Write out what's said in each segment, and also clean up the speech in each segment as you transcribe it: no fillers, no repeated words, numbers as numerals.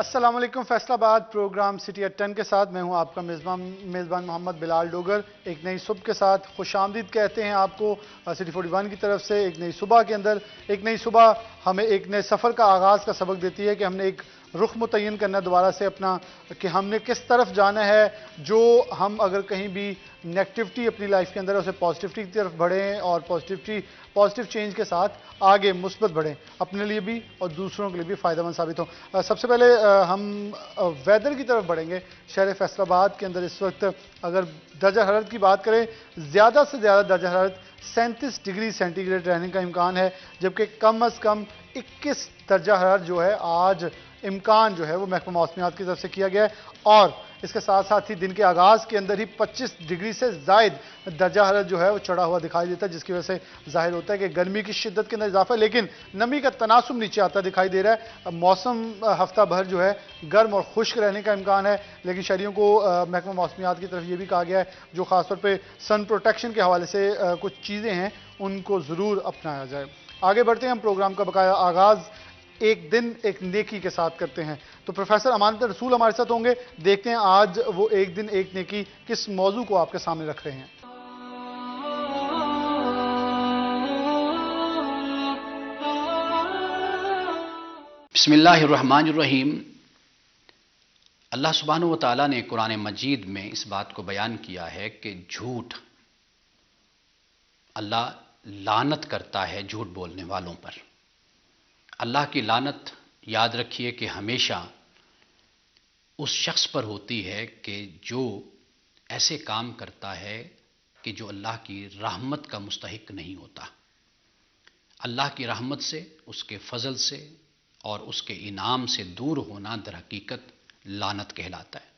अस्सलाम वालेकुम। Faisalabad programme city eight 10 के साथ मैं हूं आपका मेज़बान मोहम्मद बिलाल डोगर। एक नई सुबह के साथ खुशामदीद कहते हैं आपको सिटी 41 की तरफ से। एक नई सुबह के अंदर एक नई सुबह हमें एक नए सफ़र का आगाज़ का सबक देती है कि हमने एक रुख मुतय्यन करना दोबारा से अपना, कि हमने किस तरफ जाना है। जो हम अगर कहीं भी नेगेटिविटी अपनी लाइफ के अंदर है उसे पॉजिटिविटी की तरफ बढ़ें और पॉजिटिव चेंज के साथ आगे मुस्बत बढ़ें, अपने लिए भी और दूसरों के लिए भी फ़ायदेमंद साबित हों। सबसे पहले हम वेदर की तरफ बढ़ेंगे। शहर फैसलाबाद के अंदर इस वक्त अगर दर्जा हरारत की बात करें, ज़्यादा से ज़्यादा दर्जा हरारत 37 डिग्री सेंटीग्रेड रहने का इम्कान है, जबकि कम अज़ कम 21 दर्जा हरारत जो है आज इम्कान जो है वो महकमा मौसमियात की तरफ से किया गया है। और इसके साथ साथ ही दिन के आगाज़ के अंदर ही 25 डिग्री से ज़ायद दर्जा हरारत जो है वो चढ़ा हुआ दिखाई देता है, जिसकी वजह से जाहिर होता है कि गर्मी की शिद्दत के अंदर इजाफा है, लेकिन नमी का तनासुब नीचे आता दिखाई दे रहा है। मौसम हफ्ता भर जो है गर्म और खुश्क रहने का इम्कान है, लेकिन शहरियों को महकमा मौसमियात की तरफ ये भी कहा गया है जो ख़ासतौर पर सन प्रोटेक्शन के हवाले से कुछ चीज़ें हैं उनको ज़रूर अपनाया जाए। आगे बढ़ते हैं, हम प्रोग्राम का बकाया आगाज़ एक दिन एक नेकी के साथ करते हैं। तो प्रोफेसर अमानत रसूल हमारे साथ होंगे। देखते हैं आज वो एक दिन एक नेकी किस मौजू को आपके सामने रख रहे हैं। बिस्मिल्लाहिर्रहमानिर्रहीम। अल्लाह सुब्हानहु व तआला ने कुरान मजीद में इस बात को बयान किया है कि झूठ, अल्लाह लानत करता है झूठ बोलने वालों पर। अल्लाह की लानत याद रखिए कि हमेशा उस शख्स पर होती है कि जो ऐसे काम करता है कि जो अल्लाह की रहमत का मुस्तहिक नहीं होता। अल्लाह की रहमत से, उसके फजल से और उसके इनाम से दूर होना दर हकीकत लानत कहलाता है।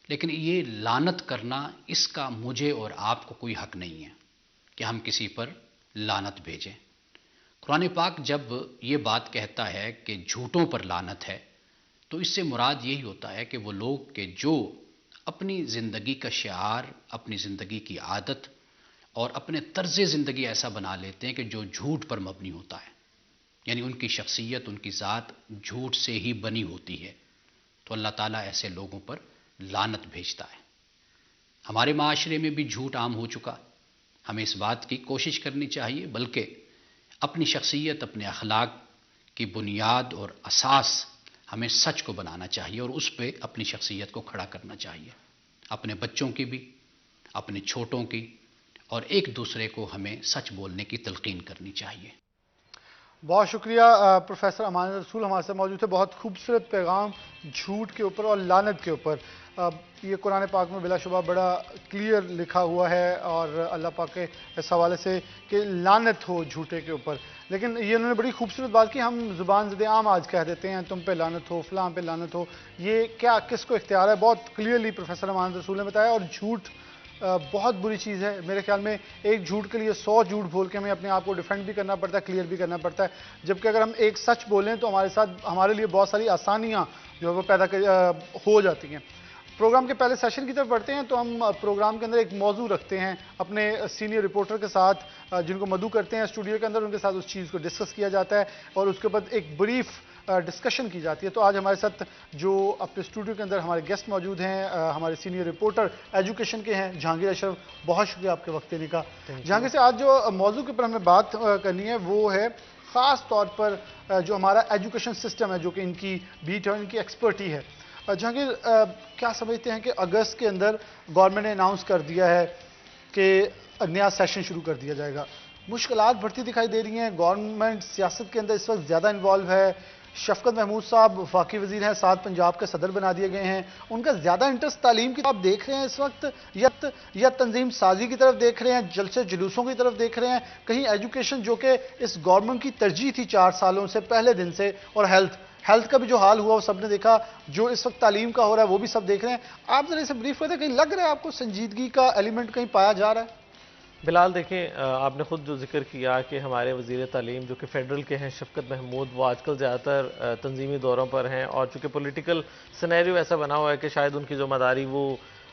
लेकिन ये लानत करना, इसका मुझे और आपको कोई हक नहीं है कि हम किसी पर लानत भेजें। कुरान पाक जब ये बात कहता है कि झूठों पर लानत है, तो इससे मुराद यही होता है कि वो लोग कि जो अपनी ज़िंदगी का शिआर, अपनी ज़िंदगी की आदत और अपने तर्ज़ ज़िंदगी ऐसा बना लेते हैं कि जो झूठ पर मबनी होता है, यानी उनकी शख्सियत, उनकी ज़ात झूठ से ही बनी होती है। तो अल्लाह ताला ऐसे लोगों पर लानत भेजता है। हमारे माशरे में भी झूठ आम हो चुका। हमें इस बात की कोशिश करनी चाहिए, बल्कि अपनी शख्सियत, अपने अखलाक की बुनियाद और असास हमें सच को बनाना चाहिए और उस पर अपनी शख्सियत को खड़ा करना चाहिए, अपने बच्चों की भी, अपने छोटों की, और एक दूसरे को हमें सच बोलने की तलकीन करनी चाहिए। बहुत शुक्रिया प्रोफेसर अमानत रसूल हमारे साथ मौजूद थे। बहुत खूबसूरत पैगाम झूठ के ऊपर और लानत के ऊपर। ये कुरान पाक में बिलाशुबा बड़ा क्लियर लिखा हुआ है और अल्लाह पाक के इस हवाले से कि लानत हो झूठे के ऊपर। लेकिन ये उन्होंने बड़ी खूबसूरत बात की, हम ज़ुबान ज़द आम आज कह देते हैं तुम पे लानत हो, फ़लाँ पे लानत हो। ये क्या किसको इख्तियार है? बहुत क्लियरली प्रोफेसर अमानत रसूल ने बताया। और झूठ बहुत बुरी चीज़ है। मेरे ख्याल में एक झूठ के लिए 100 झूठ बोल के हमें अपने आप को डिफेंड भी करना पड़ता है, क्लियर भी करना पड़ता है। जबकि अगर हम एक सच बोलें तो हमारे साथ, हमारे लिए बहुत सारी आसानियाँ जो है वो हो जाती हैं। प्रोग्राम के पहले सेशन की तरफ बढ़ते हैं। तो हम प्रोग्राम के अंदर एक मौजू रखते हैं अपने सीनियर रिपोर्टर के साथ, जिनको मदू करते हैं स्टूडियो के अंदर, उनके साथ उस चीज़ को डिस्कस किया जाता है और उसके बाद एक ब्रीफ डिस्कशन की जाती है। तो आज हमारे साथ जो अपने स्टूडियो के अंदर हमारे गेस्ट मौजूद हैं, हमारे सीनियर रिपोर्टर एजुकेशन के हैं जहांगीर अशरफ। बहुत शुक्रिया आपके वक्त देने का। जहांगीर से आज जो मौजू के ऊपर हमें बात करनी है वो है ख़ास तौर पर जो हमारा एजुकेशन सिस्टम है, जो कि इनकी बीट है, इनकी एक्सपर्टी है। जहांगीर, क्या समझते हैं कि अगस्त के अंदर गवर्नमेंट ने अनाउंस कर दिया है कि नया सेशन शुरू कर दिया जाएगा। मुश्किलात बढ़ती दिखाई दे रही हैं। गवर्नमेंट सियासत के अंदर इस वक्त ज़्यादा इन्वॉल्व है। शफकत महमूद साहब वफाकी वजीर हैं, साथ पंजाब के सदर बना दिए गए हैं। उनका ज़्यादा इंटरेस्ट तालीम की तरफ देख रहे हैं इस वक्त, या तंजीम साजी की तरफ देख रहे हैं, जलसे जुलूसों की तरफ देख रहे हैं? कहीं एजुकेशन जो कि इस गवर्नमेंट की तरजीह थी 4 सालों से, पहले दिन से, और हेल्थ का भी जो हाल हुआ वो सबने देखा, जो इस वक्त तालीम का हो रहा है वो भी सब देख रहे हैं। आप जरा इसे ब्रीफ करते हैं, कहीं लग रहा है आपको संजीदगी का एलिमेंट कहीं पाया जा रहा है? बिलाल, देखें, आपने ख़ुद जो जिक्र किया कि हमारे वज़ीर तालीम जो कि फ़ेडरल के हैं, शफकत महमूद, वो आजकल ज़्यादातर तंजीमी दौरों पर हैं और चूँकि पॉलिटिकल सिनेरियो ऐसा बना हुआ है कि शायद उनकी ज़िम्मेदारी वो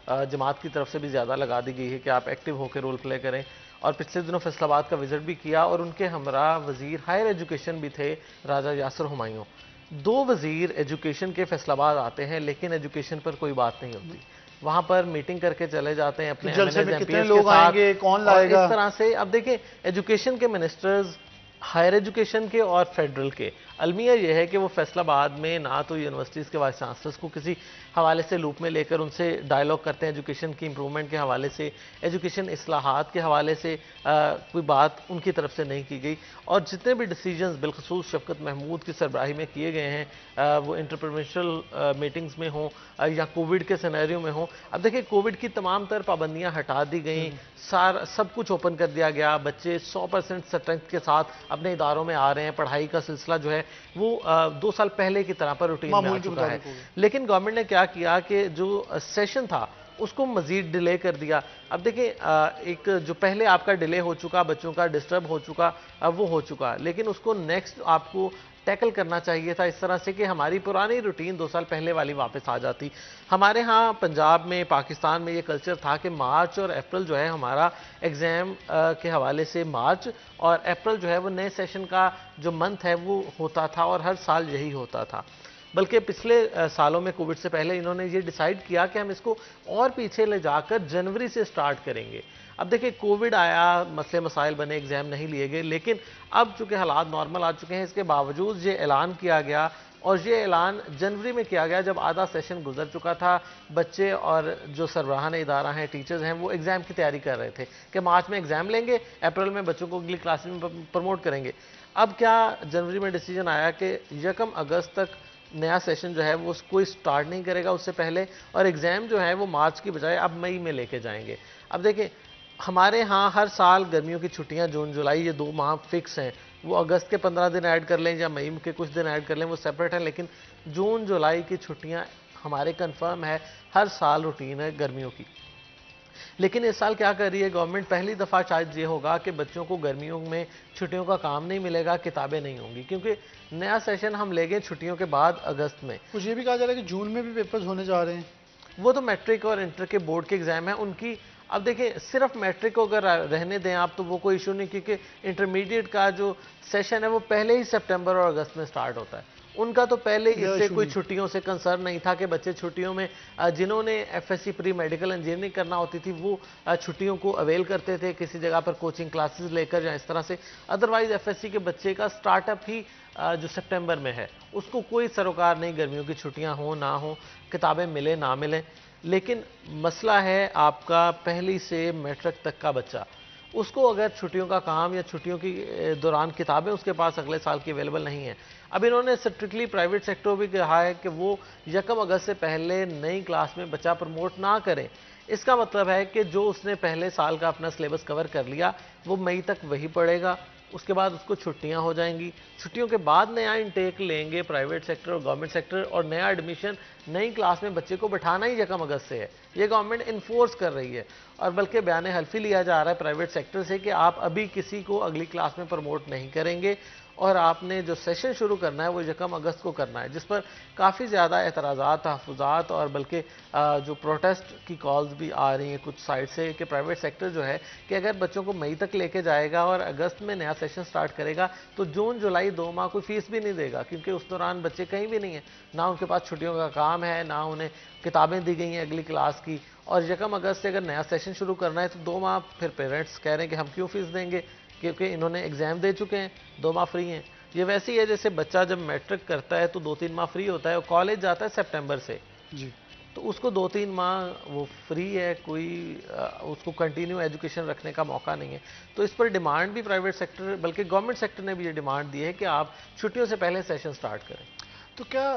जमात की तरफ से भी ज़्यादा लगा दी गई है कि आप एक्टिव होकर रोल प्ले करें। और पिछले दिनों फैसलाबाद का विजिट भी किया और उनके हमरा वज़ीर हायर एजुकेशन भी थे राजा यासर हुमायूं। दो वजीर एजुकेशन के फैसलाबाद आते हैं, लेकिन एजुकेशन पर कोई बात नहीं होती। वहां पर मीटिंग करके चले जाते हैं अपने जलसे में कितने MPs लोग के साथ, आएंगे, कौन लाएगा, इस तरह से। अब देखिए, एजुकेशन के मिनिस्टर्स हायर एजुकेशन के और फेडरल के, अलमिया यह है कि वो फैसलाबाद में ना तो यूनिवर्सिटीज़ के वाइस चांसलर्स को किसी हवाले से लूप में लेकर उनसे डायलॉग करते हैं एजुकेशन की इंप्रूवमेंट के हवाले से, एजुकेशन इस्लाहात के हवाले से कोई बात उनकी तरफ से नहीं की गई। और जितने भी डिसीजंस बिलखसूस शफकत महमूद की सरबराही में किए गए हैं, वो इंटरप्रोविंशियल मीटिंग्स में हों या कोविड के सिनेरियो में हों। अब देखिए, कोविड की तमाम तर पाबंदियाँ हटा दी गई, सब कुछ ओपन कर दिया गया, बच्चे 100% स्ट्रेंथ के साथ अपने इदारों में आ रहे हैं, पढ़ाई का सिलसिला जो है वो 2 साल पहले की तरह पर रूटीन में आ चुका है। लेकिन गवर्नमेंट ने क्या किया कि जो सेशन था उसको मजीद डिले कर दिया। अब देखिए, एक जो पहले आपका डिले हो चुका, बच्चों का डिस्टर्ब हो चुका, अब वो हो चुका, लेकिन उसको नेक्स्ट आपको टैकल करना चाहिए था इस तरह से कि हमारी पुरानी रूटीन 2 साल पहले वाली वापस आ जाती। हमारे यहाँ पंजाब में, पाकिस्तान में ये कल्चर था कि मार्च और अप्रैल जो है हमारा एग्ज़ाम के हवाले से, मार्च और अप्रैल जो है वो नए सेशन का जो मंथ है वो होता था, और हर साल यही होता था। बल्कि पिछले सालों में कोविड से पहले इन्होंने ये डिसाइड किया कि हम इसको और पीछे ले जाकर जनवरी से स्टार्ट करेंगे। अब देखिए, कोविड आया, मसले मसाइल बने, एग्जाम नहीं लिए गए, लेकिन अब चूंकि हालात नॉर्मल आ चुके हैं, इसके बावजूद ये ऐलान किया गया, और ये ऐलान जनवरी में किया गया जब आधा सेशन गुजर चुका था। बच्चे और जो सरबराहान इदारा हैं, टीचर्स हैं, वो एग्ज़ाम की तैयारी कर रहे थे कि मार्च में एग्ज़ाम लेंगे, अप्रैल में बच्चों को अगली क्लास में प्रमोट करेंगे। अब क्या जनवरी में डिसीजन आया कि 1 अगस्त तक नया सेशन जो है वो कोई स्टार्ट नहीं करेगा उससे पहले, और एग्ज़ाम जो है वो मार्च की बजाय अब मई में लेके जाएंगे। अब देखिए, हमारे यहाँ हर साल गर्मियों की छुट्टियाँ जून जुलाई ये 2 माह फिक्स हैं, वो अगस्त के 15 दिन ऐड कर लें या मई के कुछ दिन ऐड कर लें, वो सेपरेट है, लेकिन जून जुलाई की छुट्टियाँ हमारे कंफर्म है, हर साल रूटीन है गर्मियों की। लेकिन इस साल क्या कर रही है गवर्नमेंट, पहली दफ़ा शायद ये होगा कि बच्चों को गर्मियों में छुट्टियों का काम नहीं मिलेगा, किताबें नहीं होंगी, क्योंकि नया सेशन हम ले गए छुट्टियों के बाद अगस्त में। कुछ ये भी कहा जा रहा है कि जून में भी पेपर्स होने जा रहे हैं। वो तो मैट्रिक और इंटर के बोर्ड के एग्जाम है उनकी। अब देखिए, सिर्फ मैट्रिक को अगर रहने दें आप तो वो कोई इशू नहीं, क्योंकि इंटरमीडिएट का जो सेशन है वो पहले ही सितंबर और अगस्त में स्टार्ट होता है। उनका तो पहले इससे कोई छुट्टियों से कंसर्न नहीं था कि बच्चे छुट्टियों में, जिन्होंने FSC प्री मेडिकल इंजीनियरिंग करना होती थी वो छुट्टियों को अवेल करते थे किसी जगह पर कोचिंग क्लासेस लेकर या इस तरह से। अदरवाइज FSC के बच्चे का स्टार्टअप ही जो सितंबर में है, उसको कोई सरोकार नहीं गर्मियों की छुट्टियां हो ना हो, किताबें मिले ना मिले। लेकिन मसला है आपका पहली से मैट्रिक तक का बच्चा, उसको अगर छुट्टियों का काम या छुट्टियों की दौरान किताबें उसके पास अगले साल की अवेलेबल नहीं है। अब इन्होंने स्ट्रिक्टली प्राइवेट सेक्टर भी कहा है कि वो 1 अगस्त से पहले नई क्लास में बच्चा प्रमोट ना करें। इसका मतलब है कि जो उसने पहले साल का अपना सिलेबस कवर कर लिया वो मई तक वही पढ़ेगा, उसके बाद उसको छुट्टियां हो जाएंगी। छुट्टियों के बाद नया इनटेक लेंगे प्राइवेट सेक्टर और गवर्नमेंट सेक्टर, और नया एडमिशन नई क्लास में बच्चे को बैठाना ही 1 अगस्त से है। ये गवर्नमेंट इन्फोर्स कर रही है, और बल्कि बयान हल्फी लिया जा रहा है प्राइवेट सेक्टर से कि आप अभी किसी को अगली क्लास में प्रमोट नहीं करेंगे, और आपने जो सेशन शुरू करना है वो 1 अगस्त को करना है, जिस पर काफ़ी ज़्यादा एतराज़ात, तहफ़्फ़ुज़ात और बल्कि जो प्रोटेस्ट की कॉल्स भी आ रही हैं कुछ साइड से कि प्राइवेट सेक्टर जो है कि अगर बच्चों को मई तक लेके जाएगा और अगस्त में नया सेशन स्टार्ट करेगा तो जून जुलाई 2 माह कोई फीस भी नहीं देगा, क्योंकि उस दौरान बच्चे कहीं भी नहीं है, ना उनके पास छुट्टियों का काम है, ना उन्हें किताबें दी गई हैं अगली क्लास की। और 1 अगस्त से अगर नया सेशन शुरू करना है तो 2 माह फिर पेरेंट्स कह रहे हैं कि हम क्यों फीस देंगे, क्योंकि इन्होंने एग्ज़ाम दे चुके हैं, 2 माह फ्री हैं। ये वैसे ही है जैसे बच्चा जब मैट्रिक करता है तो 2-3 माह फ्री होता है, और कॉलेज जाता है सितंबर से जी, तो उसको 2-3 माह वो फ्री है, कोई उसको कंटिन्यू एजुकेशन रखने का मौका नहीं है। तो इस पर डिमांड भी प्राइवेट सेक्टर बल्कि गवर्नमेंट सेक्टर ने भी ये डिमांड दी है कि आप छुट्टियों से पहले सेशन स्टार्ट करें। तो क्या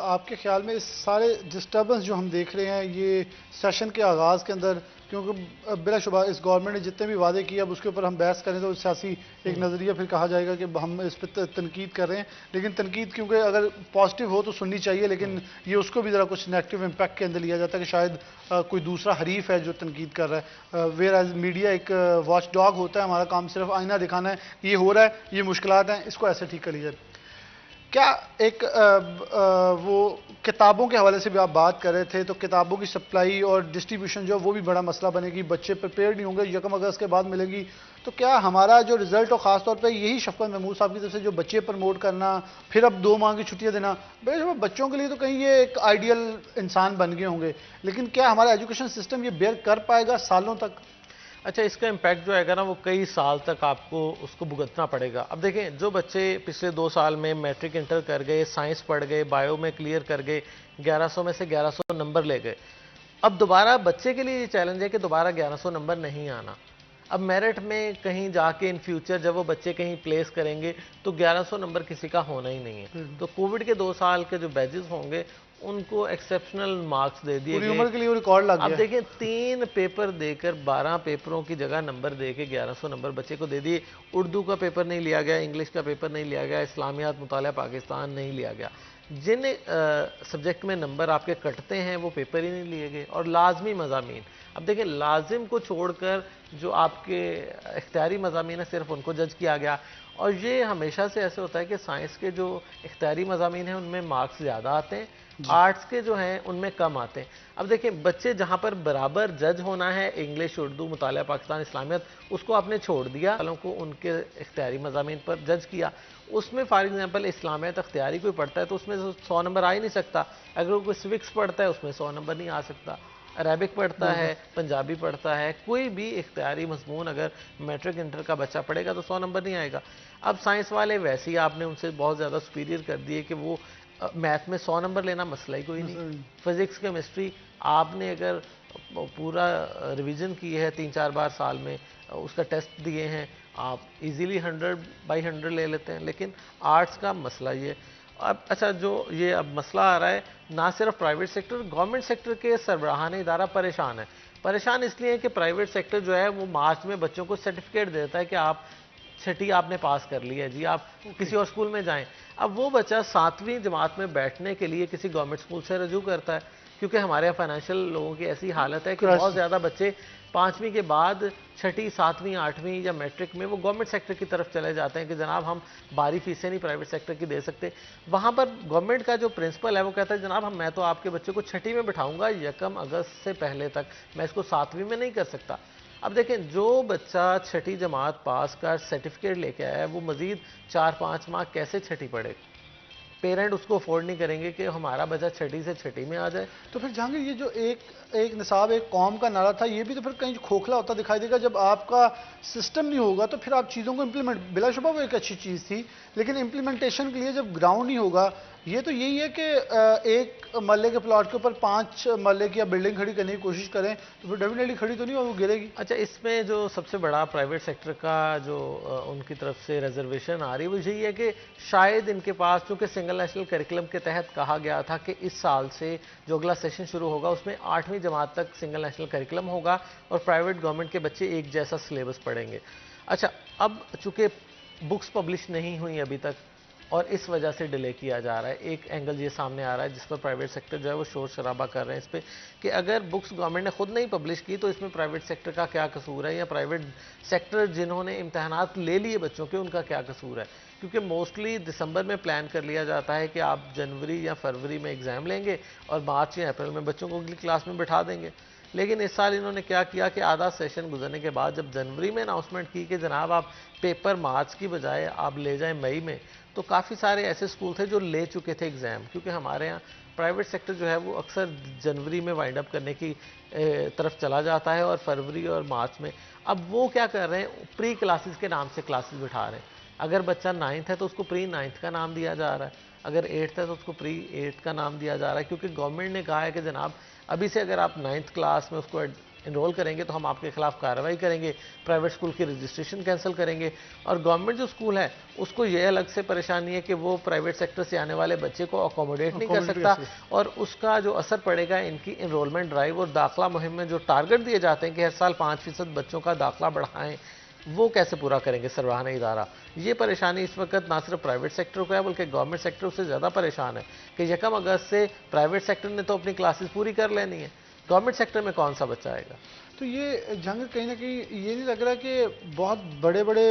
आपके ख्याल में इस सारे डिस्टर्बेंस जो हम देख रहे हैं ये सेशन के आगाज़ के अंदर, क्योंकि बिलाशुबा इस गवर्नमेंट ने जितने भी वादे किए अब उसके ऊपर हम बहस करें तो सियासी एक नज़रिया फिर कहा जाएगा कि हम इस पर तनकीद कर रहे हैं, लेकिन तनकीद क्योंकि अगर पॉजिटिव हो तो सुननी चाहिए, लेकिन ये उसको भी ज़रा कुछ नेगेटिव इम्पैक्ट के अंदर लिया जाता है कि शायद कोई दूसरा हरीफ है जो तनकीद कर रहा है। वेयर एज मीडिया एक वॉच डॉग होता है, हमारा काम सिर्फ आईना दिखाना है, ये हो रहा है, ये मुश्किलात हैं, इसको ऐसे ठीक कर लीजिए। क्या एक वो किताबों के हवाले से भी आप बात कर रहे थे, तो किताबों की सप्लाई और डिस्ट्रीब्यूशन जो वो भी बड़ा मसला बनेगी, बच्चे प्रिपेयर नहीं होंगे, 1 अगस्त के बाद मिलेगी। तो क्या हमारा जो रिजल्ट, और ख़ास तौर पे यही शफकत महमूद साहब की तरफ से जो बच्चे प्रमोट करना, फिर अब 2 माह की छुट्टियां देना, बेशक बच्चों के लिए तो कहीं ये एक आइडियल इंसान बन गए होंगे, लेकिन क्या हमारा एजुकेशन सिस्टम ये बेयर कर पाएगा सालों तक? अच्छा, इसका इम्पैक्ट जो आएगा ना वो कई साल तक आपको उसको भुगतना पड़ेगा। अब देखें, जो बच्चे पिछले 2 साल में मैट्रिक इंटर कर गए, साइंस पढ़ गए, बायो में क्लियर कर गए, 1100 में से 1100 नंबर ले गए, अब दोबारा बच्चे के लिए ये चैलेंज है कि दोबारा 1100 नंबर नहीं आना। अब मेरिट में कहीं जाके इन फ्यूचर जब वो बच्चे कहीं प्लेस करेंगे तो 1100 नंबर किसी का होना ही नहीं है। तो कोविड के 2 साल के जो बैचेस होंगे उनको एक्सेप्शनल मार्क्स दे दिए गए। उम्र के लिए रिकॉर्ड लग गया। अब देखिए, 3 पेपर देकर 12 पेपरों की जगह नंबर देके 1100 नंबर बच्चे को दे दिए। उर्दू का पेपर नहीं लिया गया, इंग्लिश का पेपर नहीं लिया गया, इस्लामियात मुताला पाकिस्तान नहीं लिया गया। जिन सब्जेक्ट में नंबर आपके कटते हैं वो पेपर ही नहीं लिए गए। और लाजमी मज़ामीन, अब देखिए लाजिम को छोड़कर जो आपके इख्तियारी मज़ामीन है सिर्फ उनको जज किया गया। और ये हमेशा से ऐसे होता है कि साइंस के जो इख्तियारी मज़ामीन हैं उनमें मार्क्स ज़्यादा आते हैं, आर्ट्स के जो हैं उनमें कम आते हैं। अब देखिए, बच्चे जहाँ पर बराबर जज होना है, इंग्लिश, उर्दू, मुताला पाकिस्तान, इस्लामियत, उसको आपने छोड़ दिया, वालों को उनके इख्तियारी मज़ामीन पर जज किया। उसमें फॉर एग्जांपल इस्लामियत इख्तियारी कोई पढ़ता है तो उसमें 100 नंबर आ ही नहीं सकता। अगर कोई सिविक्स पढ़ता है उसमें 100 नंबर नहीं आ सकता। अरेबिक पढ़ता है, पंजाबी पढ़ता है, कोई भी इख्तियारी मजमून अगर मैट्रिक इंटर का बच्चा पढ़ेगा तो 100 नंबर नहीं आएगा। अब साइंस वाले वैसे ही आपने उनसे बहुत ज़्यादा सुपीरियर कर दिए कि वो मैथ में 100 नंबर लेना मसला ही कोई नहीं। फिजिक्स, केमिस्ट्री आपने अगर पूरा रिवीजन की है 3-4 बार साल में, उसका टेस्ट दिए हैं, आप इजीली 100/100 ले लेते हैं। लेकिन आर्ट्स का मसला ये अब अच्छा, जो ये अब मसला आ रहा है, ना सिर्फ प्राइवेट सेक्टर, गवर्नमेंट सेक्टर के सरबराहान इदारा परेशान है। परेशान इसलिए है कि प्राइवेट सेक्टर जो है वो मार्च में बच्चों को सर्टिफिकेट देता है कि आप 6ठी आपने पास कर ली है जी, आप किसी और स्कूल में जाएं। अब वो बच्चा 7वीं जमात में बैठने के लिए किसी गवर्नमेंट स्कूल से रजू करता है, क्योंकि हमारे यहाँ फाइनेंशियल लोगों की ऐसी हालत है कि बहुत ज़्यादा बच्चे 5वीं के बाद 6ठी, 7वीं, 8वीं या मैट्रिक में वो गवर्नमेंट सेक्टर की तरफ चले जाते हैं कि जनाब हम बाहरी फीसें नहीं प्राइवेट सेक्टर की दे सकते। वहाँ पर गवर्नमेंट का जो प्रिंसिपल है वो कहता है जनाब मैं तो आपके बच्चे को 6ठी में बिठाऊंगा, 1 अगस्त से पहले तक, मैं इसको 7वीं में नहीं कर सकता। अब देखें, जो बच्चा 6ठी जमात पास कर सर्टिफिकेट लेके आया है वो मजीद 4-5 माह कैसे 6ठी पढ़ेगा? पेरेंट उसको अफोर्ड नहीं करेंगे कि हमारा बच्चा 6ठी से 6ठी में आ जाए। तो फिर जहांगीर, ये जो एक निसाब, एक कौम का नारा था, ये भी तो फिर कहीं खोखला होता दिखाई देगा। जब आपका सिस्टम नहीं होगा तो फिर आप चीज़ों को इम्प्लीमेंट, बिलाशुबा वो एक अच्छी चीज़ थी, लेकिन इम्प्लीमेंटेशन के लिए जब ग्राउंड नहीं होगा, ये तो यही है कि एक मरले के प्लॉट के ऊपर 5 मरले की बिल्डिंग खड़ी करने की कोशिश करें तो फिर डेफिनेटली खड़ी तो नहीं होगी, वो गिरेगी। अच्छा, इसमें जो सबसे बड़ा प्राइवेट सेक्टर का जो उनकी तरफ से रिजर्वेशन आ रही है वो यही है कि शायद इनके पास, चूँकि सिंगल नेशनल करिकुलम के तहत कहा गया था कि इस साल से जो अगला सेशन शुरू होगा उसमें 8वीं जमात तक सिंगल नेशनल करिकुलम होगा और प्राइवेट गवर्नमेंट के बच्चे एक जैसा सिलेबस पढ़ेंगे। अच्छा, अब चूँकि बुक्स पब्लिश नहीं हुई अभी तक और इस वजह से डिले किया जा रहा है, एक एंगल ये सामने आ रहा है जिस पर प्राइवेट सेक्टर जो है वो शोर शराबा कर रहे हैं इस पर कि अगर बुक्स गवर्नमेंट ने खुद नहीं पब्लिश की तो इसमें प्राइवेट सेक्टर का क्या कसूर है, या प्राइवेट सेक्टर जिन्होंने इम्तहानात ले लिए बच्चों के उनका क्या कसूर है। क्योंकि मोस्टली दिसंबर में प्लान कर लिया जाता है कि आप जनवरी या फरवरी में एग्ज़ाम लेंगे और मार्च या अप्रैल में बच्चों को अगली क्लास में बिठा देंगे। लेकिन इस साल इन्होंने क्या किया कि आधा सेशन गुजरने के बाद जब जनवरी में अनाउंसमेंट की कि जनाब आप पेपर मार्च की बजाय आप ले जाएं मई में, तो काफ़ी सारे ऐसे स्कूल थे जो ले चुके थे एग्ज़ाम। क्योंकि हमारे यहाँ प्राइवेट सेक्टर जो है वो अक्सर जनवरी में वाइंड अप करने की तरफ चला जाता है और फरवरी और मार्च में। अब वो क्या कर रहे हैं, प्री क्लासेस के नाम से क्लासेस बिठा रहे हैं। अगर बच्चा 9th है तो उसको प्री 9th का नाम दिया जा रहा है, अगर 8th है तो उसको प्री 8th का नाम दिया जा रहा है। क्योंकि गवर्नमेंट ने कहा है कि जनाब अभी से अगर आप 9th क्लास में उसको इनरोल करेंगे तो हम आपके खिलाफ कार्रवाई करेंगे, प्राइवेट स्कूल की रजिस्ट्रेशन कैंसिल करेंगे। और गवर्नमेंट जो स्कूल है उसको ये अलग से परेशानी है कि वो प्राइवेट सेक्टर से आने वाले बच्चे को अकोमोडेट नहीं कर सकता और उसका जो असर पड़ेगा इनकी इनरोलमेंट ड्राइव और दाखिला मुहिम में जो टारगेट दिए जाते हैं कि हर साल 5% बच्चों का दाखिला बढ़ाएं, वो कैसे पूरा करेंगे सरबराहान इदारा। ये परेशानी इस वक्त ना सिर्फ प्राइवेट सेक्टर को है बल्कि गवर्नमेंट सेक्टर उससे ज़्यादा परेशान है कि 1 अगस्त से प्राइवेट सेक्टर ने तो अपनी क्लासेस पूरी कर लेनी है, गवर्नमेंट सेक्टर में कौन सा बच्चा आएगा। तो ये जंग कहीं ना कहीं ये नहीं लग रहा कि बहुत बड़े बड़े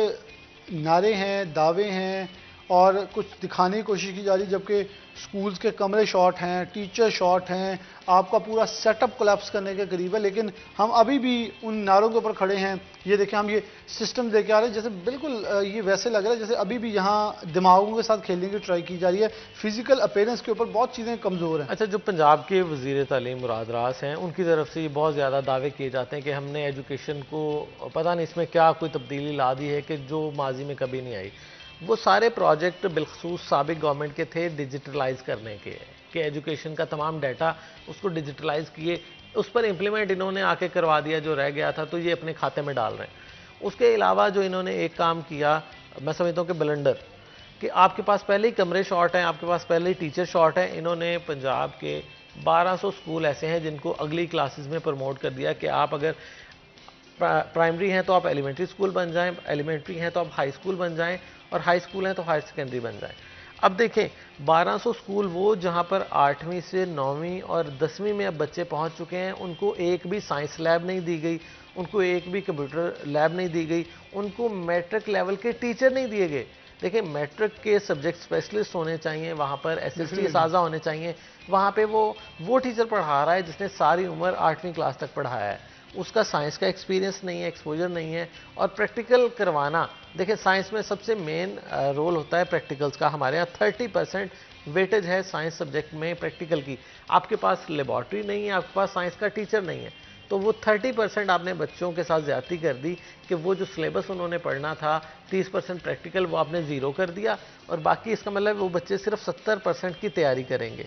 नारे हैं, दावे हैं और कुछ दिखाने की कोशिश की जा रही है, जबकि स्कूल्स के कमरे शॉर्ट हैं, टीचर शॉर्ट हैं, आपका पूरा सेटअप कोलैप्स करने के करीब है। लेकिन हम अभी भी उन नारों के ऊपर खड़े हैं। ये देखें, हम ये सिस्टम देखे आ रहे हैं, जैसे बिल्कुल ये वैसे लग रहा है जैसे अभी भी यहाँ दिमागों के साथ खेलने की ट्राई की जा रही है। फिजिकल अपीयरेंस के ऊपर बहुत चीज़ें कमज़ोर हैं। अच्छा, जो पंजाब के वज़ीर तालीम मुराद रास हैं, उनकी तरफ से ये बहुत ज़्यादा दावे किए जाते हैं कि हमने एजुकेशन को पता नहीं इसमें क्या कोई तब्दीली ला दी है कि जो माजी में कभी नहीं आई। वो सारे प्रोजेक्ट बिलखसूस साबिक गवर्नमेंट के थे डिजिटलाइज करने के, कि एजुकेशन का तमाम डाटा उसको डिजिटलाइज किए, उस पर इम्प्लीमेंट इन्होंने आके करवा दिया जो रह गया था, तो ये अपने खाते में डाल रहे हैं। उसके अलावा जो इन्होंने एक काम किया, मैं समझता हूँ कि ब्लंडर, कि आपके पास पहले ही कमरे शॉर्ट हैं, आपके पास पहले ही टीचर शॉर्ट हैं। इन्होंने पंजाब के 1200 स्कूल ऐसे हैं जिनको अगली क्लासेस में प्रमोट कर दिया कि आप अगर प्राइमरी हैं तो आप एलिमेंट्री स्कूल बन जाएं, एलिमेंट्री हैं तो आप हाई स्कूल बन जाएं, और हाई स्कूल हैं तो हायर सेकेंडरी बन जाएं। अब देखें, 1200 स्कूल वो जहां पर 8वीं से 9वीं और 10वीं में अब बच्चे पहुंच चुके हैं, उनको एक भी साइंस लैब नहीं दी गई, उनको एक भी कंप्यूटर लैब नहीं दी गई, उनको मैट्रिक लेवल के टीचर नहीं दिए गए। देखिए, मैट्रिक के सब्जेक्ट स्पेशलिस्ट होने चाहिए, वहाँ पर SST असाजा होने चाहिए। वहाँ पे वो टीचर पढ़ा रहा है जिसने सारी उम्र 8वीं क्लास तक पढ़ाया है, उसका साइंस का एक्सपीरियंस नहीं है, एक्सपोजर नहीं है। और प्रैक्टिकल करवाना, देखिए साइंस में सबसे मेन रोल होता है प्रैक्टिकल्स का। हमारे यहाँ 30% वेटेज है साइंस सब्जेक्ट में प्रैक्टिकल की। आपके पास लेबॉर्ट्री नहीं है, आपके पास साइंस का टीचर नहीं है, तो वो 30% आपने बच्चों के साथ ज्यादती कर दी कि वो जो सिलेबस उन्होंने पढ़ना था 30% प्रैक्टिकल वो आपने ज़ीरो कर दिया, और बाकी इसका मतलब वो बच्चे सिर्फ 70% की तैयारी करेंगे।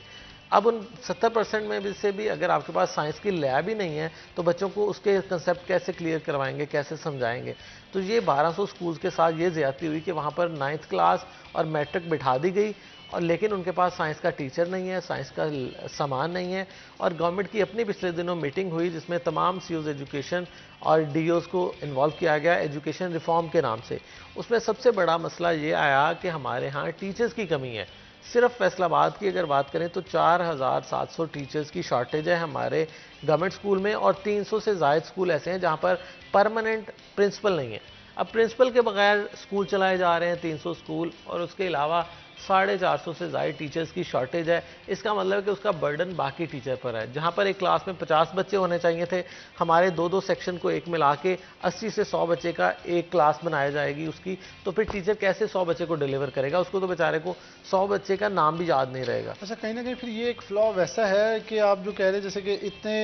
अब उन 70% में से भी अगर आपके पास साइंस की लैब ही नहीं है तो बच्चों को उसके कंसेप्ट कैसे क्लियर करवाएंगे, कैसे समझाएंगे। तो ये 1200 स्कूल्स के साथ ये ज्यादती हुई कि वहाँ पर 9th क्लास और मैट्रिक बिठा दी गई, और लेकिन उनके पास साइंस का टीचर नहीं है, साइंस का सामान नहीं है। और गवर्नमेंट की अपनी पिछले दिनों मीटिंग हुई जिसमें तमाम CEOs एजुकेशन और DOs को इन्वॉल्व किया गया एजुकेशन रिफॉर्म के नाम से। उसमें सबसे बड़ा मसला ये आया कि हमारे यहाँ टीचर्स की कमी है। सिर्फ फैसलाबाद की अगर बात करें तो 4700 टीचर्स की शॉर्टेज है हमारे गवर्नमेंट स्कूल में, और 300 से ज़ायद स्कूल ऐसे हैं जहाँ पर परमानेंट प्रिंसिपल नहीं है। अब प्रिंसिपल के बगैर स्कूल चलाए जा रहे हैं 300 स्कूल, और उसके अलावा 450 से ज़ायद टीचर्स की शॉर्टेज है। इसका मतलब है कि उसका बर्डन बाकी टीचर पर है। जहाँ पर एक क्लास में 50 बच्चे होने चाहिए थे, हमारे 2-2 सेक्शन को एक मिला के 80 से 100 बच्चे का एक क्लास बनाया जाएगी उसकी, तो फिर टीचर कैसे 100 बच्चे को डिलीवर करेगा? उसको तो बेचारे को 100 बच्चे का नाम भी याद नहीं रहेगा। अच्छा, कहीं ना कहीं फिर ये एक फ्लॉ वैसा है कि आप जो कह रहे हैं जैसे कि इतने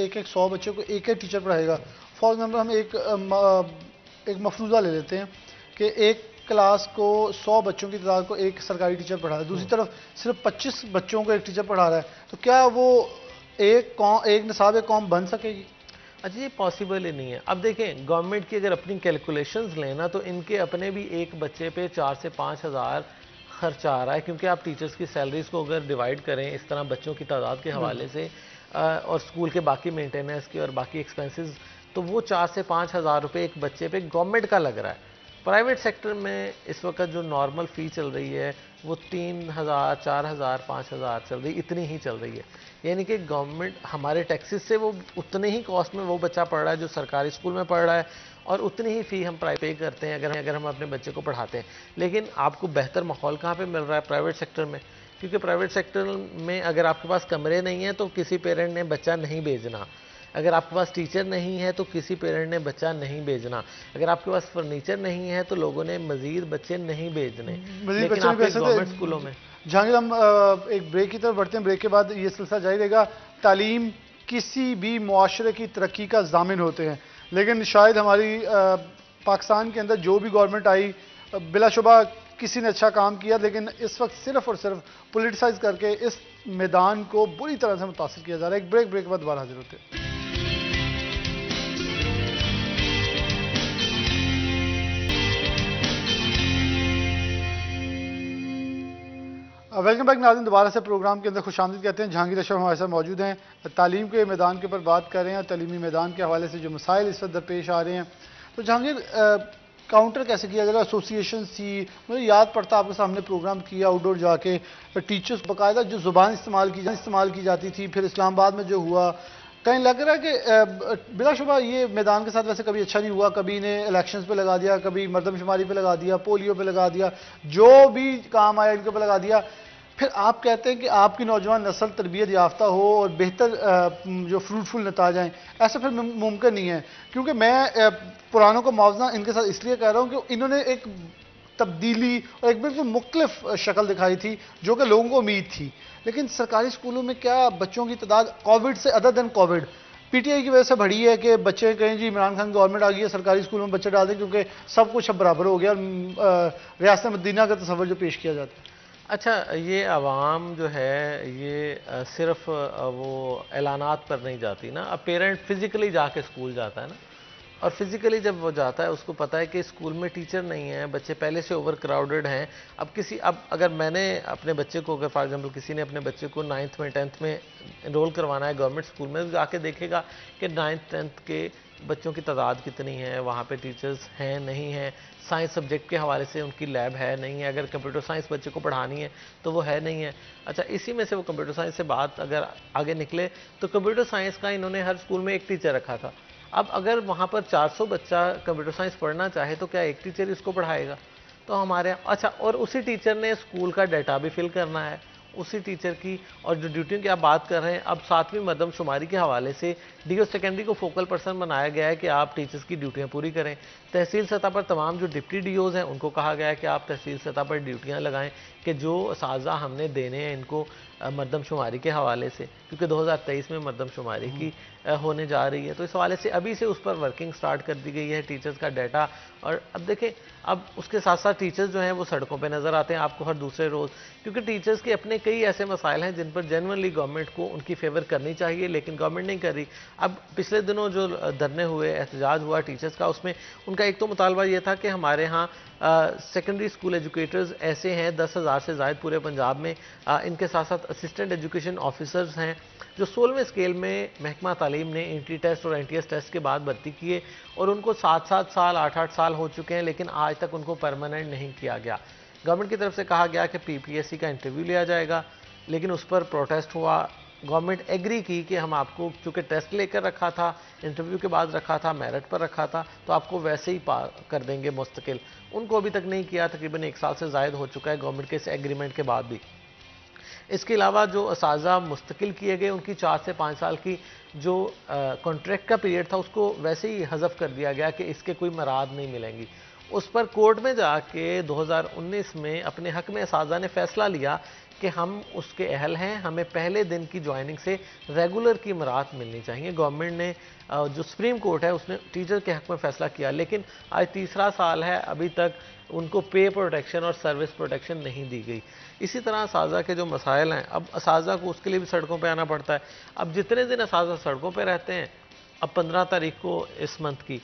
एक 100 बच्चों को एक टीचर पढ़ाएगा। फॉर एग्जाम्पल हम एक मफरूज़ा ले लेते हैं कि एक क्लास को 100 बच्चों की तादाद को एक सरकारी टीचर पढ़ा रहा है, दूसरी तरफ सिर्फ 25 बच्चों को एक टीचर पढ़ा रहा है, तो क्या वो एक निसाब कौम बन सकेगी? अच्छा, ये पॉसिबल ही नहीं है। अब देखें, गवर्नमेंट की अगर अपनी कैलकुलेशंस लेना तो इनके अपने भी एक बच्चे पे 4 से 5 हज़ार खर्चा आ रहा है, क्योंकि आप टीचर्स की सैलरीज को अगर डिवाइड करें इस तरह बच्चों की तादाद के हवाले से और स्कूल के बाकी मेंटेनेंस के और बाकी एक्सपेंसेस, तो वो 4 से 5 हज़ार रुपये एक बच्चे पे गवर्नमेंट का लग रहा है। प्राइवेट सेक्टर में इस वक्त जो नॉर्मल फ़ी चल रही है वो 3000, 4000, 5000 चल रही, इतनी ही चल रही है। यानी कि गवर्नमेंट हमारे टैक्सेस से वो उतने ही कॉस्ट में वो बच्चा पढ़ रहा है जो सरकारी स्कूल में पढ़ रहा है, और उतनी ही फ़ी हम पे करते हैं अगर हम अपने बच्चे को पढ़ाते हैं। लेकिन आपको बेहतर माहौल कहाँ पे मिल रहा है? प्राइवेट सेक्टर में। क्योंकि प्राइवेट सेक्टर में अगर आपके पास कमरे नहीं हैं तो किसी पेरेंट ने बच्चा नहीं भेजना, अगर आपके पास टीचर नहीं है तो किसी पेरेंट ने बच्चा नहीं भेजना, अगर आपके पास फर्नीचर नहीं है तो लोगों ने मजीद बच्चे नहीं भेजने। लेकिन आपके गवर्नमेंट स्कूलों में। जहांगीर, हम एक ब्रेक की तरफ बढ़ते हैं। ब्रेक के बाद ये सिलसिला जारी रहेगा। तालीम किसी भी मुआशरे की तरक्की का ज़ामिन होते हैं, लेकिन शायद हमारी पाकिस्तान के अंदर जो भी गवर्नमेंट आई बिलाशुबा किसी ने अच्छा काम किया, लेकिन इस वक्त सिर्फ और सिर्फ पॉलिटिसाइज करके इस मैदान को बुरी तरह से मुतासिर किया जा रहा है। एक ब्रेक के बाद दोबारा हाजिर होते हैं। वेलकम बैक नाज़रीन, दोबारा से प्रोग्राम के अंदर खुशामदीद कहते हैं। जहांगीर अशरफ हमारे साथ मौजूद हैं, तालीम के मैदान के ऊपर बात कर रहे हैं, तालीमी मैदान के हवाले से जो मसाइल इस वक्त दरपेश आ रहे हैं। तो जहांगीर, काउंटर कैसे किया जाएगा? एसोसिएशन थी, मुझे याद पड़ता आपके सामने प्रोग्राम किया आउटडोर जाके, टीचर्स बाकायदा जो ज़ुबान इस्तेमाल की जाती थी। फिर इस्लामाबाद में जो हुआ कहीं लग रहा है कि बिलाशुबा ये मैदान के साथ वैसे कभी अच्छा नहीं हुआ, कभी इन्हें इलेक्शंस पे लगा दिया, कभी मर्दमशुमारी पे लगा दिया, पोलियो पे लगा दिया, जो भी काम आया इनके पे लगा दिया। फिर आप कहते हैं कि आपकी नौजवान नस्ल तरबियत याफ्ता हो और बेहतर जो फ्रूटफुल नताज आएँ, ऐसा फिर मुमकिन नहीं है। क्योंकि मैं पुरानों को मुआवजा इनके साथ इसलिए कह रहा हूँ कि इन्होंने एक तब्दीली और एक बिल्कुल मुख्तलिफ शक्ल दिखाई थी जो कि लोगों को उम्मीद थी। लेकिन सरकारी स्कूलों में क्या बच्चों की तादाद कोविड से अदर देन कोविड पीटीआई की वजह से बढ़ी है कि बच्चे कहें जी इमरान खान गवर्नमेंट आ गई है सरकारी स्कूलों में बच्चे डाल दें क्योंकि सब कुछ अब बराबर हो गया और रियासत मदीना का तस्वर जो पेश किया जाता है। अच्छा, ये आवाम जो है ये सिर्फ वो ऐलानात पर नहीं जाती ना, अब पेरेंट फिजिकली जाके स्कूल जाता है ना, और फिजिकली जब वो जाता है उसको पता है कि स्कूल में टीचर नहीं है, बच्चे पहले से ओवर क्राउडेड हैं। अब अगर मैंने अपने बच्चे को, अगर फॉर एग्जांपल किसी ने अपने बच्चे को 9th में 10th में इनरोल करवाना है गवर्नमेंट स्कूल में, तो जाके देखेगा कि 9th 10th के बच्चों की तादाद कितनी है, वहाँ पे टीचर्स हैं नहीं हैं, साइंस सब्जेक्ट के हवाले से उनकी लैब है नहीं है, अगर कंप्यूटर साइंस बच्चे को पढ़ानी है तो वो है नहीं है। अच्छा, इसी में से वो कंप्यूटर साइंस से बात अगर आगे निकले तो कंप्यूटर साइंस का इन्होंने हर स्कूल में एक टीचर रखा था। अब अगर वहाँ पर 400 बच्चा कंप्यूटर साइंस पढ़ना चाहे तो क्या एक टीचर इसको पढ़ाएगा? तो हमारे अच्छा, और उसी टीचर ने स्कूल का डाटा भी फिल करना है, उसी टीचर की, और जो ड्यूटियों की आप बात कर रहे हैं, अब 7वीं मरदमशुमारी के हवाले से डीओ सेकेंडरी को फोकल पर्सन बनाया गया है कि आप टीचर्स की ड्यूटियां पूरी करें। तहसील सतह पर तमाम जो डिप्टी डीओज हैं उनको कहा गया है कि आप तहसील सतह पर ड्यूटियां लगाएं कि जो साजा हमने देने हैं इनको मरदमशुमारी के हवाले से, क्योंकि 2023 में मरदमशुमारी की होने जा रही है, तो इस हवाले से अभी से उस पर वर्किंग स्टार्ट कर दी गई है, टीचर्स का डाटा। और अब देखें, अब उसके साथ साथ टीचर्स जो हैं वो सड़कों पे नज़र आते हैं आपको हर दूसरे रोज़, क्योंकि टीचर्स के अपने कई ऐसे मसाइल हैं जिन पर जेन्युइनली गवर्नमेंट को उनकी फेवर करनी चाहिए, लेकिन गवर्नमेंट नहीं कर रही। अब पिछले दिनों जो धरने हुए, एहतजाज हुआ टीचर्स का, उसमें उनका एक तो मुतालबा ये था कि हमारे यहाँ सेकेंडरी स्कूल एजुकेटर्स ऐसे हैं 10,000 से ज़ायद पूरे पंजाब में, इनके साथ साथ असिस्टेंट एजुकेशन ऑफिसर्स हैं जो 16वें स्केल में महकमा तालीम ने एंट्री टेस्ट और एनटीएस टेस्ट के बाद भर्ती किए, और उनको 7-7 साल 8-8 साल हो चुके हैं, लेकिन आज तक उनको परमानेंट नहीं किया गया। गवर्नमेंट की तरफ से कहा गया कि पीपीएससी का इंटरव्यू लिया जाएगा, लेकिन उस पर प्रोटेस्ट हुआ। गवर्नमेंट एग्री की कि हम आपको, चूँकि टेस्ट लेकर रखा था, इंटरव्यू के बाद रखा था, मेरिट पर रखा था, तो आपको वैसे ही कर देंगे मुस्तकिल। उनको अभी तक नहीं किया, तकरीबन 1 साल से ज़ायद हो चुका है गवर्नमेंट के इस एग्रीमेंट के बाद भी। इसके अलावा जो असाजा मुस्तकिल किए गए उनकी 4 से 5 साल की जो कॉन्ट्रैक्ट का पीरियड था उसको वैसे ही हज़फ कर दिया गया कि इसके कोई मराद नहीं मिलेंगी। उस पर कोर्ट में जाके 2019 में अपने हक में असाजा ने फैसला लिया कि हम उसके अहल हैं, हमें पहले दिन की ज्वाइनिंग से रेगुलर की मराद मिलनी चाहिए। गवर्नमेंट ने जो सुप्रीम कोर्ट है उसने टीचर के हक में फैसला किया, लेकिन आज तीसरा साल है, अभी तक उनको पे प्रोटेक्शन और सर्विस प्रोटेक्शन नहीं दी गई। इसी तरह असाजा के जो मसाइल हैं, अब असाजा को उसके लिए भी सड़कों पे आना पड़ता है। अब जितने दिन असाजा सड़कों पे रहते हैं, अब 15 तारीख को इस मंथ की